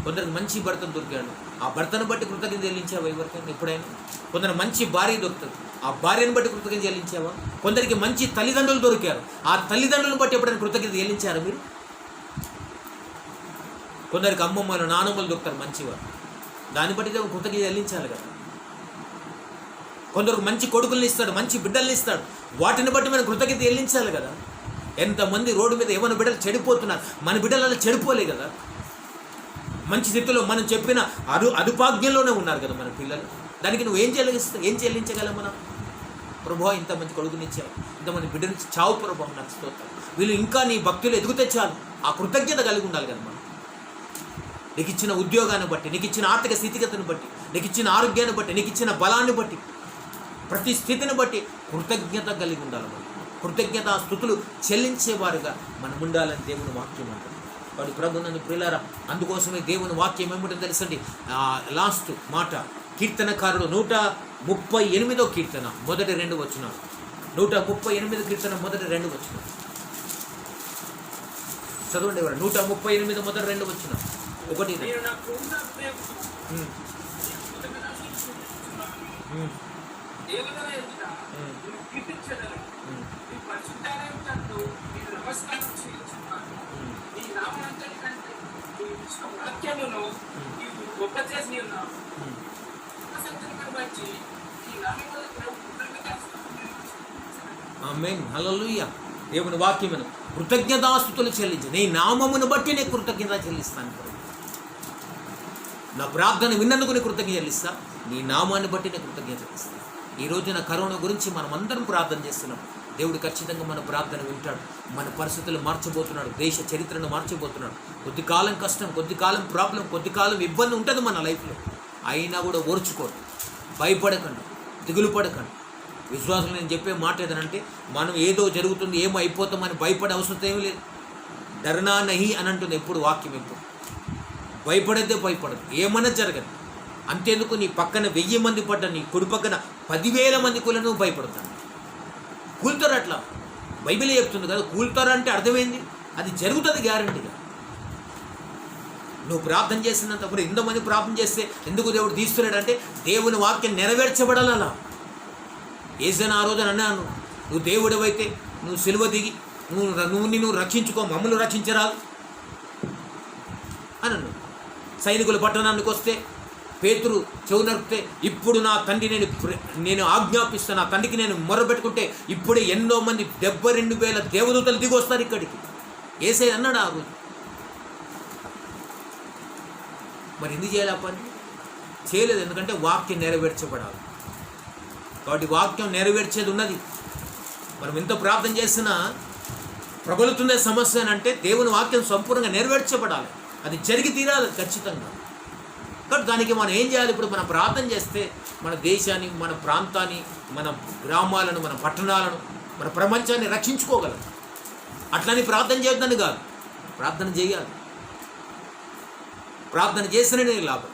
S1: కొందరికి మంచి భర్తను దొరికాడు, ఆ భర్తను బట్టి కృతజ్ఞత చెల్లించావా ఎవరికైనా ఎప్పుడైనా? కొందరు మంచి భార్య దొరుకుతుంది, ఆ భార్యను బట్టి కృతజ్ఞత చెల్లించావా? కొందరికి మంచి తల్లిదండ్రులు దొరికారు, ఆ తల్లిదండ్రులను బట్టి ఎప్పుడైనా కృతజ్ఞత చెల్లించారా మీరు? కొందరికి అమ్మమ్మలు నానమ్మలు దొరుకుతారు మంచివారు, దాన్ని బట్టి దేవుడు కృతజ్ఞత చెల్లించాలి కదా. కొందరికి మంచి కొడుకుల్ని ఇస్తాడు, మంచి బిడ్డల్ని ఇస్తాడు, వాటిని బట్టి మనం కృతజ్ఞత చెల్లించాలి కదా. ఎంతమంది రోడ్డు మీద ఏమైనా బిడ్డలు చెడిపోతున్నారు, మన బిడ్డలు అలా చెడిపోలే కదా. మంచి స్థితిలో మనం చెప్పిన అదుపాజ్ఞంలోనే ఉన్నారు కదా మన పిల్లలు. దానికి నువ్వు ఏం చెల్లించగలం మనం? ప్రభువా ఇంత మంచి కొడుకునిచ్చావు, ఇంతమంది బిడ్డనిచ్చి చావు ప్రభువా, నాకు స్తోత్రం. వీళ్ళు ఇంకా నీ భక్తులు ఎదుగుతే చాలు, ఆ కృతజ్ఞత కలిగి ఉండాలి కదా మనం. నీకు ఇచ్చిన ఉద్యోగాన్ని బట్టి, నీకు ఇచ్చిన ఆర్థిక స్థితిగతిని బట్టి, నీకు ఇచ్చిన ఆరోగ్యాన్ని బట్టి, నీకు ఇచ్చిన బలాన్ని బట్టి, ప్రతి స్థితిని బట్టి కృతజ్ఞత కలిగి ఉండాలి మనం. కృతజ్ఞత స్తుతులు చెల్లించేవారుగా మనం ఉండాలని దేవుని వాక్యం అంటుంది. వాడు ప్రభునందు ప్రియులారా, అందుకోసమే దేవుని వాక్యం ఏమిటో తెలుసండి. లాస్ట్ మాట కీర్తనకారుడు 138వ కీర్తన మొదటి 2 వచనాలు. 138 కీర్తన మొదటి 2 వచనాలు చదవండి. ఎవరు 138 మొదటి 2 వచనాలు. 1
S4: నేను నా పూర్ణ హృదయంతో దేవుని ఎదుట నిన్ను కీర్తించెదను. నీ పరిశుద్ధాలయం నందు నీకు నమస్కారం చేయుచున్నాను. నీ నామమంతటి కంటే నీ వాక్యమును నీవు గొప్ప చేసి ఉన్నావు. ఆసక్తిని బట్టి ఈ నామములకు కృతజ్ఞతాస్తుతులు.
S1: ఆమేన్, హల్లెలూయా. దేవుని వాక్యమును కృతజ్ఞతాస్తుతులు చెల్లించు. నీ నామమును బట్టి నేను కృతజ్ఞత చెల్లిస్తాను. నా ప్రార్థన విన్నందుకు నేను కృతజ్ఞత చెల్లిస్తా, నీ నామాన్ని బట్టి నేను కృతజ్ఞత చెల్లిస్తాను. ఈ రోజున కరోనా గురించి మనం అందరం ప్రార్థన చేస్తున్నాం. దేవుడు ఖచ్చితంగా మన ప్రార్థన వింటాడు. మన పరిస్థితులు మార్చబోతున్నాడు, దేశ చరిత్రను మార్చబోతున్నాడు. కొద్ది కాలం కష్టం, కొద్ది కాలం ప్రాబ్లం, కొద్ది కాలం ఇబ్బంది ఉంటుంది మన లైఫ్లో. అయినా కూడా ఓర్చుకోండి, భయపడకండి, దిగులు పడకండి. విశ్వాసం నేను చెప్పే మాట ఏదనంటే, మనం ఏదో జరుగుతుంది, ఏమో అయిపోతామని భయపడే అవసరం ఏమీ లేదు. డర్నా నహి అని అంటుంది ఎప్పుడు వాక్యం. ఎప్పుడు భయపడద్దే భయపడదు, ఏమన్నా జరగదు. అంతేందుకు నీ పక్కన 1000 మంది పడ్డా, నీ కుడి పక్కన 10,000 మంది కూడా నువ్వు భయపడతాను. కూలుతారు, అట్లా బైబిలే చెప్తుంది కదా. కూలుతారు అంటే అర్థమైంది, అది జరుగుతుంది గ్యారంటీగా. నువ్వు ప్రార్థన చేసినంతప్పుడు ఎంతమంది ప్రార్థన చేస్తే ఎందుకు దేవుడు తీస్తున్నాడంటే, దేవుని వాక్యం నెరవేర్చబడాలి. అలా ఏసైనా ఆ రోజున అన్నాను, నువ్వు దేవుడివైతే నువ్వు సిలువ దిగి నువ్వు రక్షించుకో, మమ్మల్ని రక్షించరాదు అని అన్నాడు. సైనికులు పట్టణానికి వస్తే పేతురు చెవు నరికితే, ఇప్పుడు నా తండ్రి నేను ఆజ్ఞాపిస్తాను, నా తండ్రికి నేను మొరబెట్టుకుంటే ఇప్పుడే ఎన్నో మంది 72,000 దేవదూతలు దిగి వస్తారు ఇక్కడికి. ఏసై అన్నాడు ఆ రోజు. మరి ఎందుకు చేయాలి ఆ పని? చేయలేదు, ఎందుకంటే వాక్యం నెరవేర్చబడాలి. కాబట్టి వాక్యం నెరవేర్చేది ఉన్నది. మనం ఎంత ప్రార్థన చేసినా ప్రబలుతున్న సమస్య అంటే దేవుని వాక్యం సంపూర్ణంగా నెరవేర్చబడాలి, అది జరిగి తీరాలి ఖచ్చితంగా. కాబట్టి దానికి మనం ఏం చేయాలి? ఇప్పుడు మనం ప్రార్థన చేస్తే మన దేశాన్ని, మన ప్రాంతాన్ని, మన గ్రామాలను, మన పట్టణాలను, మన ప్రపంచాన్ని రక్షించుకోగలం. అట్లని ప్రార్థన చేయొద్దని కాదు, ప్రార్థన చేయాలి. ప్రార్థన చేస్తేనే లాభం.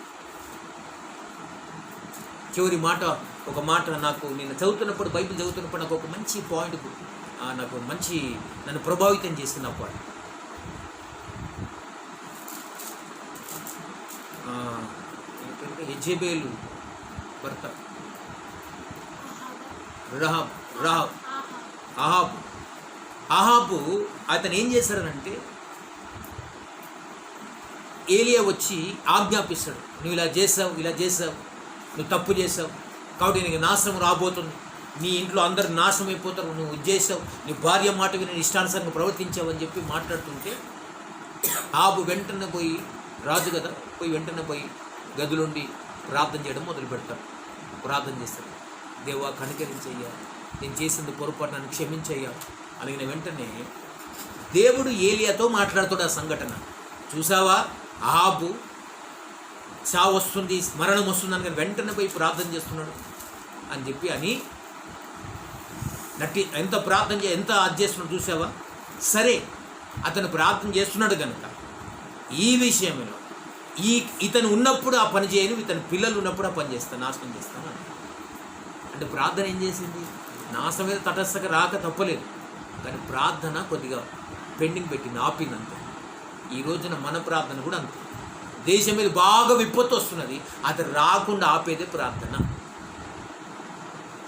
S1: చివరి మాట, ఒక మాట నాకు నేను చదువుతున్నప్పుడు, బైబిల్ చదువుతున్నప్పుడు నాకు ఒక మంచి పాయింట్, నాకు మంచి నన్ను ప్రభావితం చేసింది ఆ పాయింట్. యెజెబెలు భర్త అహాబు అతను ఏం చేశారనంటే, ఏలియా వచ్చి ఆజ్ఞాపిస్తాడు, నువ్వు ఇలా చేసావు, నువ్వు తప్పు చేసావు, కాబట్టి నీకు నాశనం రాబోతుంది, నీ ఇంట్లో అందరు నాశనం అయిపోతారు, నువ్వు చేసావు, నీ భార్య మాట విని ఇష్టానుసారంగా ప్రవర్తించావు అని చెప్పి మాట్లాడుతుంటే, ఆబు వెంటనే పోయి, రాజు కదా, వెంటనే పోయి గదిలోండి ప్రార్థన చేయడం మొదలు పెడతాడు. ప్రార్థన చేస్తాడు, దేవా కనికరించయ్యా, నేను చేసింది పొరపాటు, నన్ను క్షమించయ్యా అడిగిన వెంటనే దేవుడు ఏలియాతో మాట్లాడుతాడు. ఆ సంఘటన చూసావా, అహాబు చావు వస్తుంది, మరణం వస్తుంది అని వెంటనే పోయి ప్రార్థన చేస్తున్నాడు అని చెప్పి అని ఎంత ప్రార్థన ఎంత అది చేస్తున్నాడు చూసావా. సరే, అతను ప్రార్థన చేస్తున్నాడు కనుక ఈ విషయంలో ఇతను ఉన్నప్పుడు ఆ పని చేయను, ఇతని పిల్లలు ఉన్నప్పుడు ఆ పని చేస్తాను, నాశనం చేస్తాను అంటే ప్రార్థన ఏం చేసింది, నాశనం మీద తటస్థగా రాక తప్పలేదు, కానీ ప్రార్థన కొద్దిగా పెండింగ్ పెట్టింది, ఆపిందంతే. ఈ రోజున మన ప్రార్థన కూడా అంతే. దేశం మీద బాగా విపత్తు వస్తున్నది, అది రాకుండా ఆపేదే ప్రార్థన.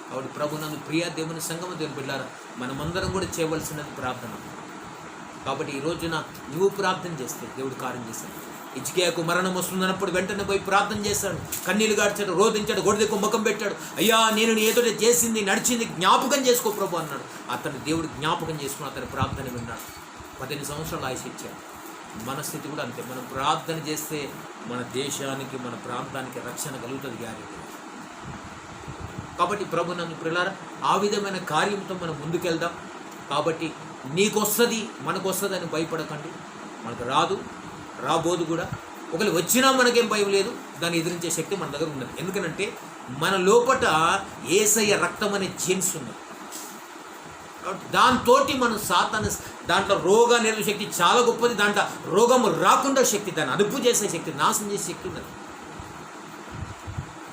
S1: కాబట్టి ప్రభునందు ప్రియ దేవుని సంగమ దేవుని బిడ్డలారా, మనమందరం కూడా చేయవలసినది ప్రార్థన. కాబట్టి ఈ రోజున నువ్వు ప్రార్థన చేస్తే దేవుడు కార్యం చేస్తాడు. హిజ్కియాకు మరణం వస్తుందన్నప్పుడు వెంటనే పోయి ప్రార్థన చేశాడు, కన్నీళ్లు గాడ్చాడు, రోధించాడు, గొడవకు ముఖం పెట్టాడు. అయ్యా, నేను ఏదో చేసింది, నడిచింది జ్ఞాపకం చేసుకో ప్రభు అన్నాడు. అతను దేవుడు జ్ఞాపకం చేసుకుని అతని ప్రార్థన విన్నాడు. 18 సంవత్సరాలు ఆయుష్ ఇచ్చాడు. మన స్థితి కూడా అంతే. మనం ప్రార్థన చేస్తే మన దేశానికి, మన ప్రాంతానికి రక్షణ కలుగుతుంది గ్యారెంటీ. కాబట్టి ప్రభు నన్ను ప్రియులారా, ఆ విధమైన కార్యంతో మనం ముందుకెళ్దాం. కాబట్టి నీకు వస్తుంది, మనకు వస్తుంది అని భయపడకండి. మనకు రాదు, రాబోదు కూడా. ఒకవేళ వచ్చినా మనకేం భయం లేదు, దాన్ని ఎదిరించే శక్తి మన దగ్గర ఉన్నది. ఎందుకంటే మన లోపట యేసయ్య రక్తం అనే జీన్స్ ఉన్నది. దాంతో మనం సాతాను, దాంట్లో రోగ నిరోధక శక్తి చాలా గొప్పది, దాంట్లో రోగం రాకుండా శక్తి, దాన్ని అదుపు చేసే శక్తి, నాశనం చేసే శక్తి ఉన్నది.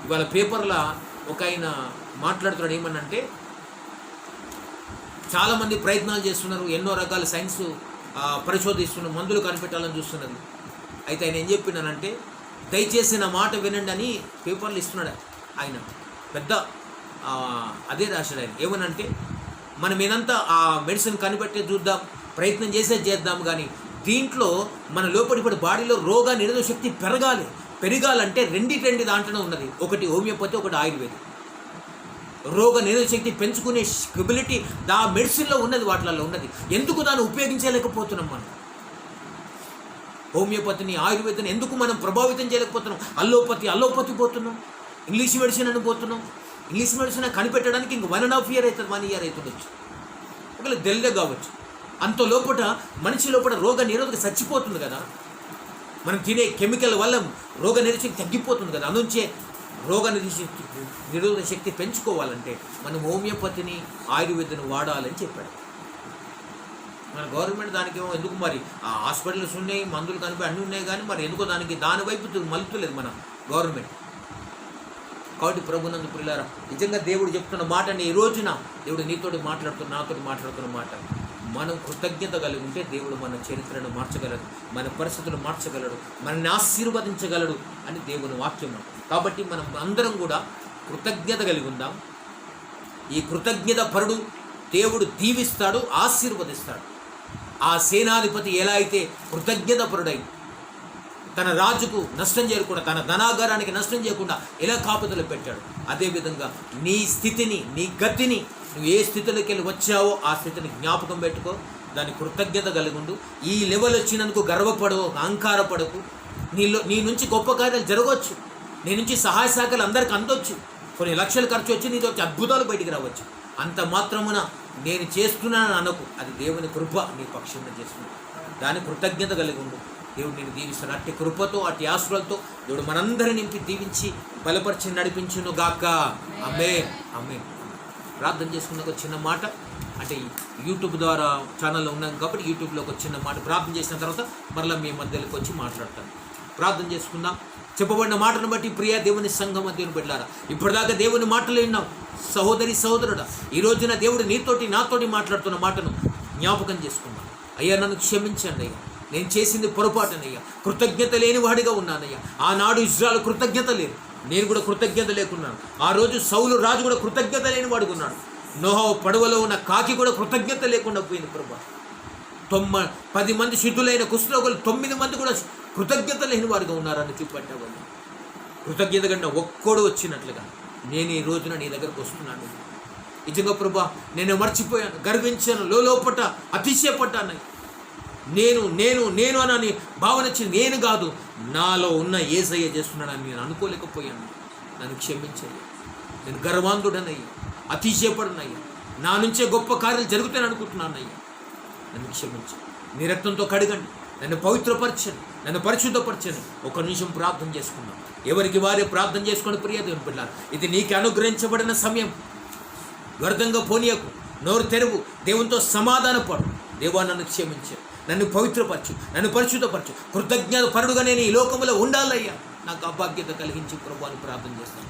S1: ఇవాళ పేపర్లో ఒక ఆయన మాట్లాడుతున్నాడు, ఏమనంటే చాలామంది ప్రయత్నాలు చేస్తున్నారు, ఎన్నో రకాల సైన్స్ పరిశోధిస్తున్నారు, మందులు కనిపెట్టాలని చూస్తున్నది. అయితే ఆయన ఏం చెప్పినానంటే, దయచేసి నా మాట వినండి అని పేపర్లు ఇస్తున్నాడు ఆయన. పెద్ద అదే రాశాడు ఆయన. ఏమనంటే, మనం ఏదంతా ఆ మెడిసిన్ కనిపెట్టే చూద్దాం, ప్రయత్నం చేద్దాం, కానీ దీంట్లో మన లోపలి బాడీలో రోగ నిరోధక శక్తి పెరగాలంటే రెండింటి దాంట్లోనే ఉన్నది. ఒకటి హోమియోపతి, ఒకటి ఆయుర్వేదం. రోగ నిరోధక శక్తి పెంచుకునే స్టెబిలిటీ దా మెడిసిన్లో ఉన్నది, వాటిలలో ఉన్నది. ఎందుకు దాన్ని ఉపయోగించలేకపోతున్నాం మనం? హోమియోపతిని, ఆయుర్వేదాన్ని ఎందుకు మనం ప్రభావితం చేయలేకపోతున్నాం? అల్లోపతి పోతున్నాం, ఇంగ్లీష్ మెడిసిన్ అని పోతున్నాం. ఇంగ్లీష్ మెడిసిన్ కనిపెట్టడానికి ఇంక 1.5 year అవుతుంది, 1 year అవుతుండొచ్చు, ఒకవేళ తెలియదే కావచ్చు. అంత లోపల మనిషి లోపల రోగ నిరోధక చచ్చిపోతుంది కదా. మనం తినే కెమికల్ వల్ల రోగ నిరోధక శక్తి తగ్గిపోతుంది కదా. అందుంచే రోగ నిరోధక శక్తి పెంచుకోవాలంటే మనం హోమియోపతిని, ఆయుర్వేదాన్ని వాడాలని చెప్పాడు. మన గవర్నమెంట్ దానికేమో ఎందుకు మరి ఆ హాస్పిటల్స్ ఉన్నాయి, మందులు కనిపి అన్నీ ఉన్నాయి, కానీ మరి ఎందుకో దాని వైపు మలుపులేదు మన గవర్నమెంట్. కాబట్టి ప్రభునందు ప్రియులారా, నిజంగా దేవుడు చెప్తున్న మాటని ఈ రోజున దేవుడు నాతో మాట్లాడుతున్న మాట, మనం కృతజ్ఞత కలిగి ఉంటే దేవుడు మన చరిత్రను మార్చగలడు, మన పరిస్థితులు మార్చగలడు, మనల్ని ఆశీర్వదించగలడు అని దేవుని వాక్యం. కాబట్టి మనం అందరం కూడా కృతజ్ఞత కలిగి ఉందాం. ఈ కృతజ్ఞత పరుడు దేవుడు దీవిస్తాడు, ఆశీర్వదిస్తాడు. ఆ సేనాధిపతి ఎలా అయితే కృతజ్ఞత పరుడై తన రాజుకు నష్టం చేయకుండా, తన ధనాగారానికి నష్టం చేయకుండా ఎలా కాపుదలు పెట్టాడు, అదేవిధంగా నీ స్థితిని, నీ గతిని, నువ్వు ఏ స్థితిలోకి వెళ్ళి వచ్చావో ఆ స్థితిని జ్ఞాపకం పెట్టుకో, దాని కృతజ్ఞత కలిగి ఉండు. ఈ లెవెల్ వచ్చినందుకు గర్వపడవు, అహంకారపడకు. నీ నుంచి గొప్ప కార్యాలు జరగవచ్చు, నీ నుంచి సహాయ శాఖలు అందరికి అందొచ్చు, కొన్ని లక్షలు ఖర్చు వచ్చి నీతో వచ్చి అద్భుతాలు బయటికి రావచ్చు. అంత మాత్రమున నేను చేస్తున్నానని అనకు, అది దేవుని కృప నీ పక్షంగా చేస్తున్నాను. దాని కృతజ్ఞత కలిగి ఉండు. దేవుడు నేను దీవిస్తాను. అట్టి కృపతో, అట్టి ఆశీర్వాదంతో దేవుడు మనందరిని నింపి దీవించి బలపరిచి నడిపించును గాక. ఆమేన్, ఆమేన్. ప్రార్థన చేసుకున్న ఒక చిన్న మాట, అంటే యూట్యూబ్ ద్వారా ఛానల్లో ఉన్నాం కాబట్టి యూట్యూబ్లో ఒక చిన్న మాట ప్రార్థన చేసిన తర్వాత మరలా మీ మధ్యలోకి వచ్చి మాట్లాడతాను. ప్రార్థన చేసుకుందాం. చెప్పబడిన మాటను బట్టి ప్రియ దేవుని సంఘం దేవుని బిడ్డలారా, ఇప్పటిదాకా దేవుని మాటలు విన్నాం. సహోదరి సహోదరుడా, ఈ రోజున దేవుడు నీతోటి నాతోటి మాట్లాడుతున్న మాటను జ్ఞాపకం చేసుకున్నాను. అయ్యా నన్ను క్షమించండి అయ్యా, నేను చేసింది పొరపాటునయ్యా, కృతజ్ఞత లేని వాడిగా ఉన్నానయ్యా. ఆనాడు ఇజ్రాయెలు కృతజ్ఞత లేదు, నేను కూడా కృతజ్ఞత లేకున్నాను. ఆ రోజు సౌలు రాజు కూడా కృతజ్ఞత లేని వాడుకున్నాడు. నోహో పడవలో ఉన్న కాకి కూడా కృతజ్ఞత లేకుండా పోయింది ప్రభా. 10 మంది శుద్ధులైన కుష్ఠరోగులు 9 మంది కూడా కృతజ్ఞత లేని వాడిగా ఉన్నారని చూపెట్టావని. కృతజ్ఞత కన్నా ఒక్కడు వచ్చినట్లుగా నేను ఈ రోజున నీ దగ్గరకు వస్తున్నాను. నిజంగా ప్రభా, నేను మర్చిపోయాను, గర్వించాను, లోపట అతిశయపడ్డాను. నేను అనని భావన వచ్చి నేను కాదు, నాలో ఉన్న యేసయ్య చేస్తున్నానని నేను అనుకోలేకపోయాను. నన్ను క్షమించయ్యా. నేను గర్వాంధుడనయ్యా, అతిశయపడనయ్యా, నా నుంచే గొప్ప కార్యాలు జరుగుతాయని అనుకుంటున్నానయ్యా. నన్ను క్షమించు, నీ రక్తంతో కడగండి, నన్ను పవిత్రపరచండి, నన్ను పరిశుద్ధపరచండి. ఒక నిమిషం ప్రార్థన చేసుకుందాం. ఎవరికి వారే ప్రార్థన చేసుకొని ప్రియ దేవుని బిడ్డలారా, ఇది నీకు అనుగ్రహించబడిన సమయం. వ్యర్థంగా పోనీయకు, నోరు తెరువు, దేవునితో సమాధానపడు. దేవా నన్ను క్షమించు, నన్ను పవిత్రపరచు, నన్ను పరిశుద్ధపరచు, కృతజ్ఞత పరుడుగా నేను ఈ లోకంలో ఉండాలయ్యా, నాకు అభాగ్యత కలిగించి ప్రభు అని ప్రార్థన చేస్తాను.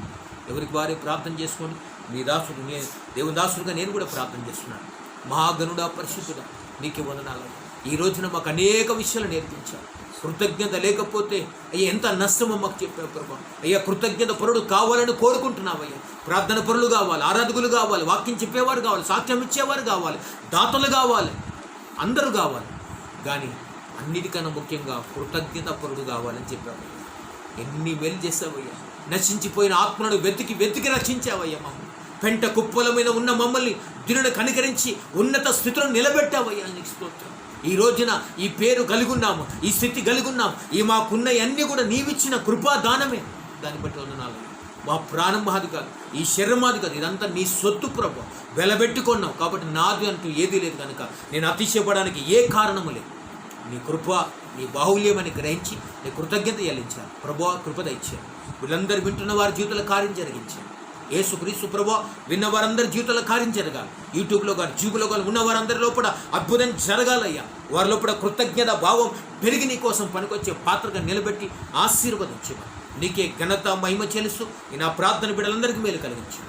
S1: ఎవరికి వారే ప్రార్థన చేసుకోండి. మీ దాసుడు, నేను దేవుని దాసుడుగా నేను కూడా ప్రార్థన చేస్తున్నాను. మహాగణుడా, పరిశుద్ధుడా, నీకే వందనాలయ్యా. ఈ రోజున మాకు అనేక విషయాలు నేర్పించారు. కృతజ్ఞత లేకపోతే అయ్యా ఎంత నష్టమో మాకు చెప్పావు ప్రభా. అయ్యా కృతజ్ఞత పరుడు కావాలని కోరుకుంటున్నావయ్యా. ప్రార్థన పరులు కావాలి, ఆరాధకులు కావాలి, వాక్యం చెప్పేవారు కావాలి, సాక్ష్యం ఇచ్చేవారు కావాలి, దాతలు కావాలి, అందరూ కావాలి. కానీ అన్నిటికన్నా ముఖ్యంగా కృతజ్ఞత పరుడు కావాలని చెప్పావయ్యా. ఎన్ని మేలు చేసావయ్యా. నశించిపోయిన ఆత్మను వెతికి రక్షించావయ్యా. మమ్మల్ని పెంట కుప్పల మీద ఉన్న మమ్మల్ని దినుడు కనికరించి ఉన్నత స్థితిలో నిలబెట్టావయ్యా. నీకు స్తోత్రం. ఈ రోజున ఈ పేరు కలిగి ఉన్నాము, ఈ స్థితి కలిగి ఉన్నాము. ఈ మాకున్న అన్నీ కూడా నీవిచ్చిన కృపాదానమే. దాన్ని బట్టి వందనాలు. మా ప్రాణం మాది కాదు, ఈ శరీరం మాది కాదు, ఇదంతా నీ సొత్తు ప్రభు. వెలబెట్టుకున్నావు కాబట్టి నాది అంటూ ఏదీ లేదు కనుక నేను అతిశయపడడానికి ఏ కారణము లేదు. నీ కృప, నీ బాహుల్యమని గ్రహించి నీ కృతజ్ఞత చెల్లించాను ప్రభు. కృపద ఇచ్చాను. వీళ్ళందరూ వింటున్న వారి జీవితంలో కార్యం జరిగించాను. యేసుక్రీస్తు ప్రభు విన్న వారందరి జీవితంలో కార్యం జరగాలి. యూట్యూబ్లో కానీ ట్యూబ్లో కానీ ఉన్న వారందరి లోపల అద్భుతం జరగాలయ్యా. వారి లోపల కృతజ్ఞత భావం పెరిగి నీ కోసం పనికొచ్చే పాత్రగా నిలబెట్టి ఆశీర్వదించు. నీకే ఘనత మహిమ చెల్లిస్తూ నా ప్రార్థన బిడ్డలందరికీ మేలు కలిగించు.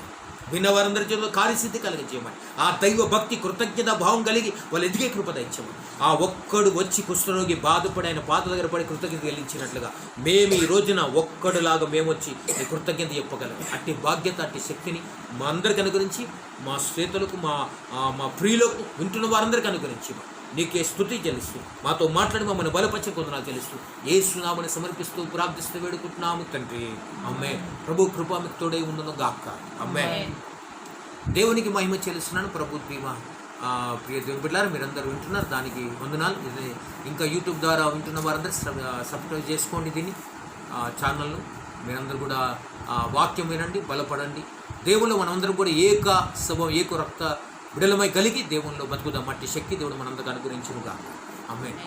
S1: విన్న వారందరి జీవితంలో కార్యసిద్ధి కలిగించేయమని, ఆ దైవ భక్తి కృతజ్ఞత భావం కలిగి వాళ్ళు ఎదిగే కృపద ఇచ్చామని. ఆ ఒక్కడు వచ్చి కుష్ఠరోగి బాధపడి ఆయన పాత దగ్గర పడి కృతజ్ఞత చెల్లించినట్లుగా మేము ఈ రోజున ఒక్కడులాగా మేము వచ్చి ఈ కృతజ్ఞత చెప్పగలం. అట్టి బాధ్యత, అట్టి శక్తిని మా అందరికి అనుగురించి, మా శ్రేతలకు, మా ప్రియులకు, వింటున్న వారందరికీ అనుగురించి నీకే స్తుతి చెల్లిస్తూ మాతో మాట్లాడి మమ్మల్ని బలపరిచే కొందనాలు చెల్లిస్తూ యేసు నామమున సమర్పిస్తూ ప్రార్థిస్తూ వేడుకుంటున్నాము తండ్రి. ఆమేన్. ప్రభు కృప మీకు తోడై ఉండును గాక. ఆమేన్. దేవునికి మహిమ చెల్లిస్తున్నాను. ప్రభు ప్రేమ ప్రియ దేవుని బిడ్డలారా, మీరందరూ వింటున్నారు, దానికి వందనాలు. ఇది ఇంకా యూట్యూబ్ ద్వారా వింటున్న వారందరూ సబ్స్క్రైబ్ చేసుకోండి దీన్ని, ఛానల్ను. మీరందరూ కూడా వాక్యం వినండి, బలపడండి. దేవుళ్ళు మనందరం కూడా ఏక శవం, ఏక రక్త బిడలమై కలిగి దేవునిలో బతుకుదాం. మట్టి శక్తి దేవుడు మనందరికీ అనుగ్రహించునుగా. ఆమేన్.